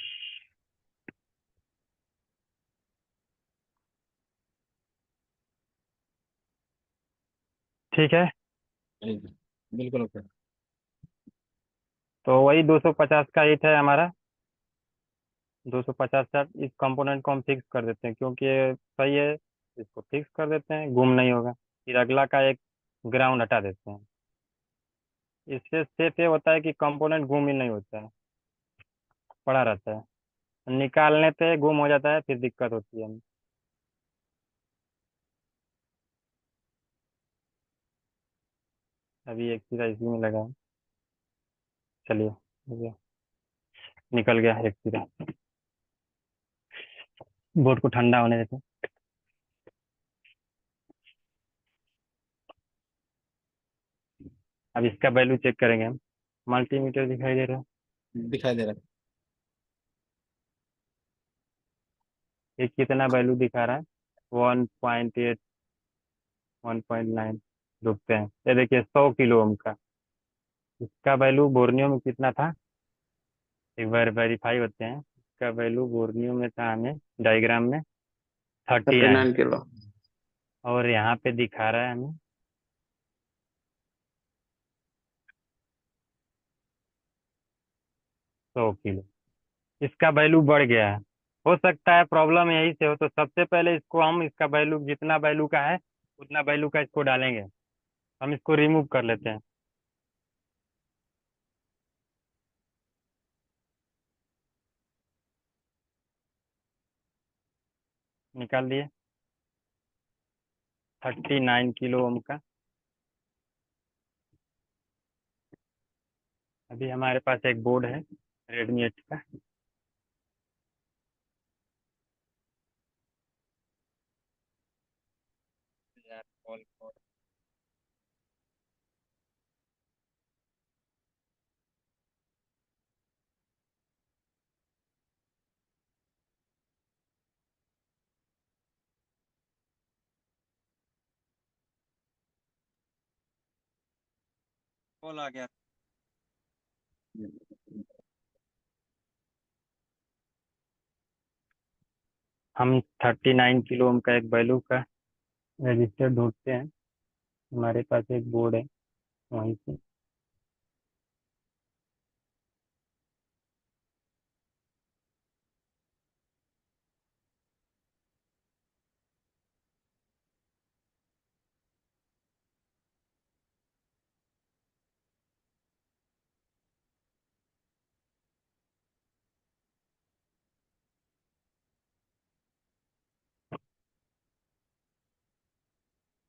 ठीक है, जी जी, बिल्कुल ओके। तो वही 250 का हिट है हमारा। 250 का इस कंपोनेंट को हम फिक्स कर देते हैं, क्योंकि ये सही है। इसको फिक्स कर देते हैं, गुम नहीं होगा। फिर अगला का एक ग्राउंड हटा देते हैं। इससे सेफ ये होता है कि कंपोनेंट गुम ही नहीं होता है, पड़ा रहता है। निकालने पे गुम हो जाता है, फिर दिक्कत होती है। अभी एक सिरा इसी में लगा है। चलिए, हो गया। निकल गया एक सिरा। बोर्ड को ठंडा होने देते हैं। अब इसका वैल्यू चेक करेंगे हम। मल्टीमीटर दिखाई दे रहा है। दिखाई दे रहा है। ये कितना वैल्यू दिखा रहा है? 1.8, 1.9। रुकते हैं, ये देखिए 100 किलो ओम का। इसका वैल्यू बोर्नियो में कितना था, एक बार वेरीफाई होते हैं। इसका वैल्यू बोर्नियो में था हमें डायग्राम में 39। 39 किलो। और यहाँ पे दिखा रहा है हमें 100 किलो। इसका वैल्यू बढ़ गया है। हो सकता है प्रॉब्लम यही से हो, तो सबसे पहले इसको हम, इसका वैल्यू जितना वैल्यू का है उतना वैल्यू का इसको डालेंगे। हम इसको रिमूव कर लेते हैं। निकाल दिए 39 किलो ओम का। अभी हमारे पास एक बोर्ड है रेडमी 8 का। यार, कॉल कॉल आ गया। हम 39 किलो ओम का एक वैल्यू का रजिस्टर ढूंढते हैं। हमारे पास एक बोर्ड है वहीं से।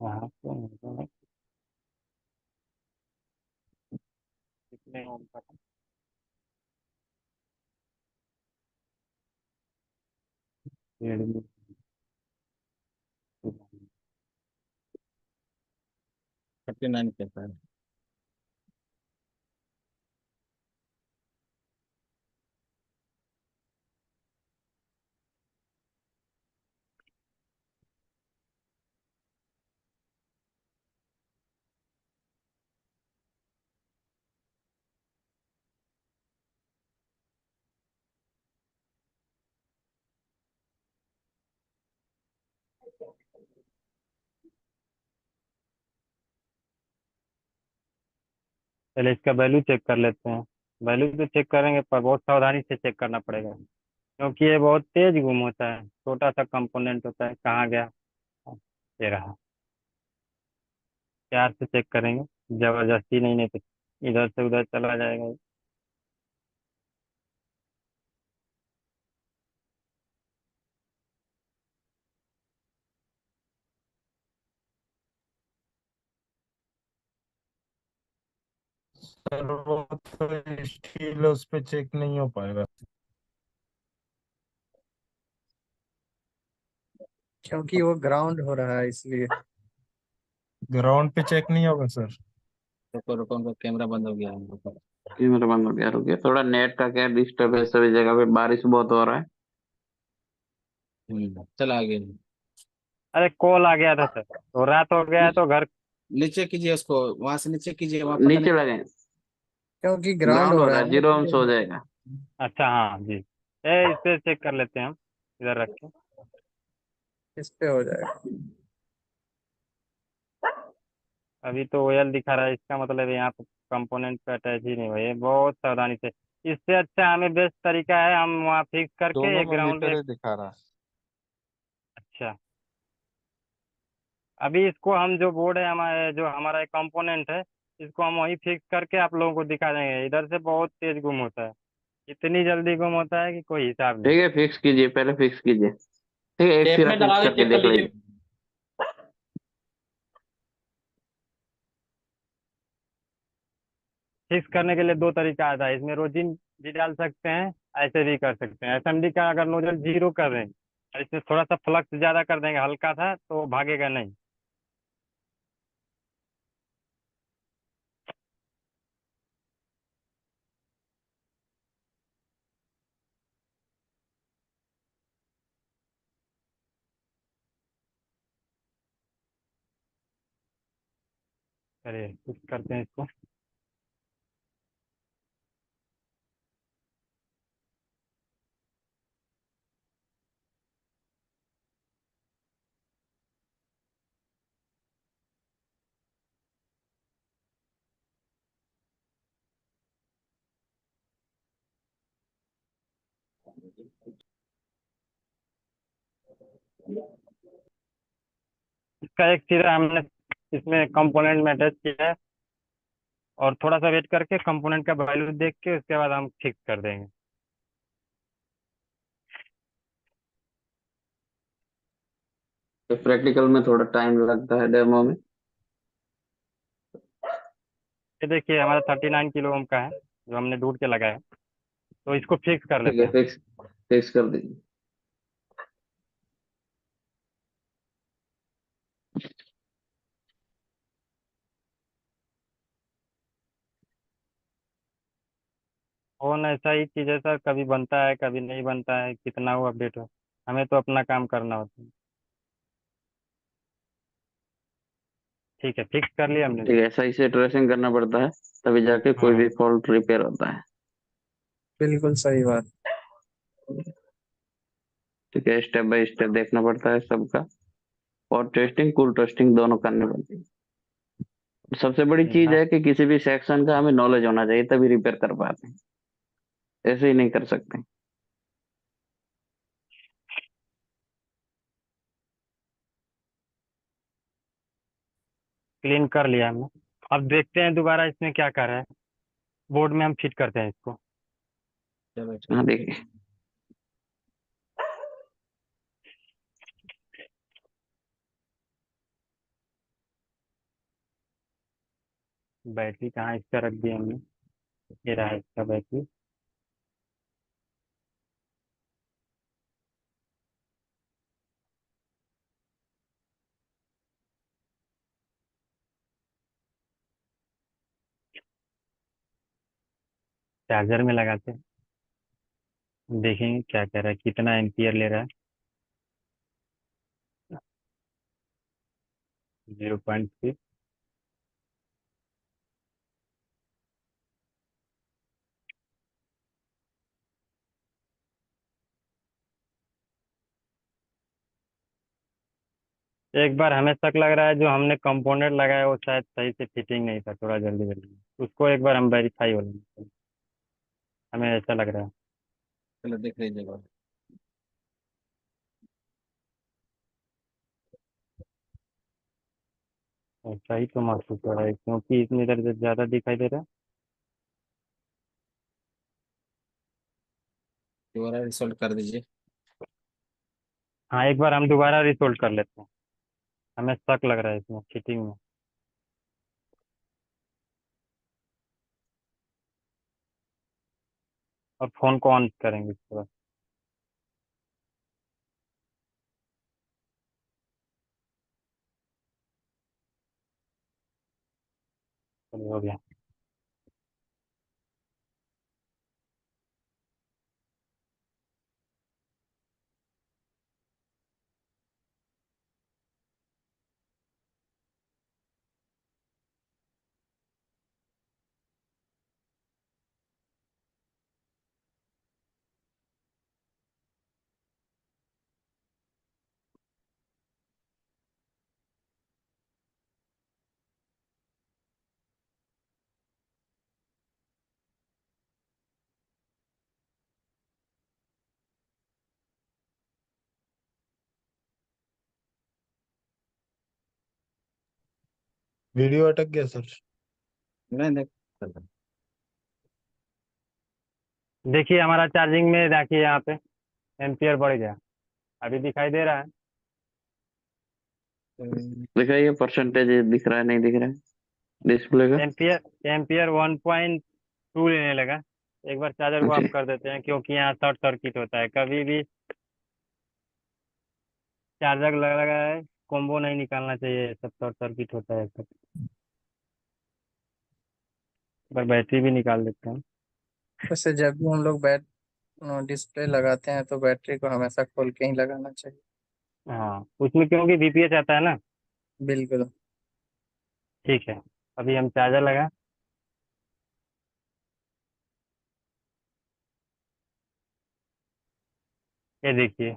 वहाँ पे नहीं हो पाता। Redmi 39 के है। पहले इसका वैल्यू चेक कर लेते हैं। वैल्यू तो चेक करेंगे पर बहुत सावधानी से चेक करना पड़ेगा, क्योंकि ये बहुत तेज गुम होता है, छोटा सा कंपोनेंट होता है, कहाँ गया। ये रहा। प्यार से चेक करेंगे, जबरदस्ती नहीं, नहीं तो इधर से उधर चला जाएगा। सर वो तो स्टील उस पे चेक नहीं हो पाएगा, क्योंकि वो ग्राउंड हो रहा है इसलिए। ग्राउंड पे चेक नहीं होगा सर। रुको रुको, उनका कैमरा बंद हो गया है। कैमरा बंद हो गया, रुकिए थोड़ा नेट का क्या डिस्टर्ब है, सभी जगह पे बारिश बहुत हो रहा है। चल आगे। अरे कॉल आ गया था सर, तो रात हो गया है तो घर। नीचे कीजिए उसको, वहां से नीचे कीजिए, वहां पता नीचे नहीं। लगे, क्योंकि ग्राउंड ग्राउंड हो हो रहा रहा है है, ना, जीरो अंश हो जाएगा। अच्छा हाँ जी, इसे चेक कर लेते हैं हम, इधर रख के। इस पे हो जाएगा। अभी तो ओयल दिखा रहा है, इसका मतलब यहाँ पर कंपोनेंट पे अटैच ही नहीं हुआ, ये बहुत सावधानी से। इससे अच्छा हमें बेस्ट तरीका है, हम वहाँ फिक्स करके दोनों एक में ग्राउंड मीटर में। ही दिखा रहा है। अच्छा, अभी इसको हम जो बोर्ड है हमारे, जो हमारा एक कंपोनेंट है, इसको हम वहीं फिक्स करके आप लोगों को दिखा देंगे। इधर से बहुत तेज गुम होता है, इतनी जल्दी गुम होता है कि कोई हिसाब नहीं। ठीक है, फिक्स कीजिए, पहले फिक्स कीजिए। ठीक है, एक टेप सिरा में फिक्स लगा के करके चेक कर देख लीजिए। लीजिए। फिक्स करने के लिए दो तरीका आता है, इसमें रोजिन भी डाल सकते हैं, ऐसे भी कर सकते हैं। एसएमडी का अगर नोजल जीरो कर दें और इसमें थोड़ा सा फ्लक्स ज्यादा कर देंगे, हल्का था, तो भागेगा नहीं। चलिए फिक्स करते हैं इसको। इसका एक सिरा हमने इसमें कंपोनेंट में अटैच किया है, और थोड़ा सा वेट करके कंपोनेंट का वैल्यू देख के उसके बाद हम फिक्स कर देंगे। तो प्रैक्टिकल में थोड़ा टाइम लगता है, डेमो में। ये देखिए हमारा 39 किलो ओम का है, जो हमने ढूंढ के लगाया है, तो इसको फिक्स कर ठीक लेते है, हैं। फिक्स फिक्स कर दीजिए। फोन ऐसा ही चीज़ है सर, कभी बनता है कभी नहीं बनता है, कितना वो अपडेट हो, हमें तो अपना काम करना होता है। ठीक है, फिक्स कर लिया हमने। ठीक है, सही से ट्रेसिंग करना पड़ता है, तभी जाके कोई हाँ भी फॉल्ट रिपेयर होता है। बिल्कुल सही बात। ठीक है, स्टेप बाय स्टेप देखना पड़ता है सबका, और टेस्टिंग कूल टेस्टिंग दोनों करनी पड़ती है। सबसे बड़ी चीज हाँ, है कि किसी भी सेक्शन का हमें नॉलेज होना चाहिए, तभी रिपेयर कर पाते हैं, ऐसे ही नहीं कर सकते। क्लीन कर लिया हमने। अब देखते हैं दोबारा इसमें क्या कर रहा है, बोर्ड में हम फिट करते हैं इसको। चलो हाँ ठीक है। देखिए, बैटरी कहाँ, इसका रख दिया हमने। ये रहा इसका बैटरी। चार्जर में लगाते हैं, देखेंगे क्या कह रहा है, कितना एम्पियर ले रहा है। 0.6। एक बार हमें शक लग रहा है जो हमने कंपोनेंट लगाया वो शायद सही से फिटिंग नहीं था, थोड़ा जल्दी जल्दी उसको एक बार हम वेरीफाई हो लेंगे, हमें ऐसा लग रहा है। चलो देख लीजिएगा। ऐसा ही तो महसूस हो रहा है क्योंकि इसमें इधर से ज़्यादा दिखाई दे रहा है। दोबारा रिसोल्व कर दीजिए। हाँ, एक बार हम दोबारा रिसोल्व कर लेते हैं, हमें शक लग रहा है इसमें फिटिंग में। और फ़ोन को ऑन करेंगे इसके बाद। चलिए हो गया। वीडियो अटक गया सर। नहीं देख चल रहा देखिए हमारा चार्जिंग में देखिए यहाँ पे एम्पियर बढ़ गया, अभी दिखाई दे रहा है। है। दिखाइए परसेंटेज दिख रहा है नहीं दिख रहा है डिस्प्ले का। एम्पियर एम्पियर 1.2 लेने लगा। एक बार चार्जर को जी। ऑफ कर देते हैं क्योंकि यहाँ शॉर्ट सर्किट होता है कभी भी। चार्जर लगा है, कॉम्बो नहीं निकालना चाहिए, सब शॉर्ट सर्किट होता है सब। एक बार बैटरी भी निकाल देते हैं। वैसे जब भी हम लोग डिस्प्ले लगाते हैं तो बैटरी को हमेशा खोल के ही लगाना चाहिए। हाँ, उसमें क्योंकि बीपीएच आता है ना। बिल्कुल। ठीक है, अभी हम चार्जर लगा। ये देखिए,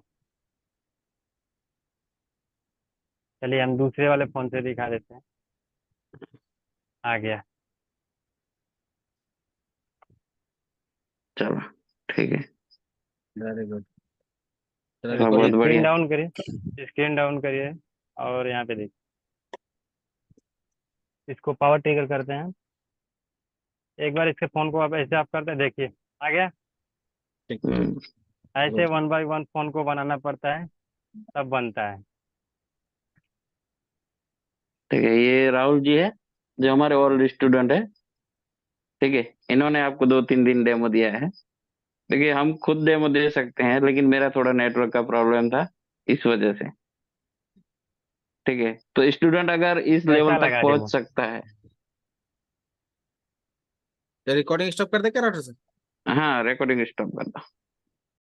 चलिए हम दूसरे वाले फ़ोन से दिखा देते हैं। आ गया। चलो ठीक है। Very good. चलो हाँ बहुत रिकॉर्डिंग स्क्रीन बढ़िया। डाउन करिए, स्क्रीन डाउन करिए और यहाँ पे देखिए, इसको पावर ट्रिगर करते हैं। एक बार इसके फ़ोन को आप ऐसे ऑफ करते हैं, देखिए आ गया। ठीक। ऐसे गुड। 1 बाय 1 फ़ोन को बनाना पड़ता है, तब बनता है। ठीक है, ये राहुल जी है जो हमारे ओल्ड स्टूडेंट है। ठीक है, इन्होंने आपको 2-3 दिन डेमो दिया है। देखिए हम खुद डेमो दे सकते हैं लेकिन मेरा थोड़ा नेटवर्क का प्रॉब्लम था इस वजह से। ठीक है, तो स्टूडेंट अगर इस लेवल कैसा तक लगा डेमो? पहुंच सकता है। तो रिकॉर्डिंग स्टॉप कर दे क्या राउटर से? हाँ रिकॉर्डिंग स्टॉप कर दो।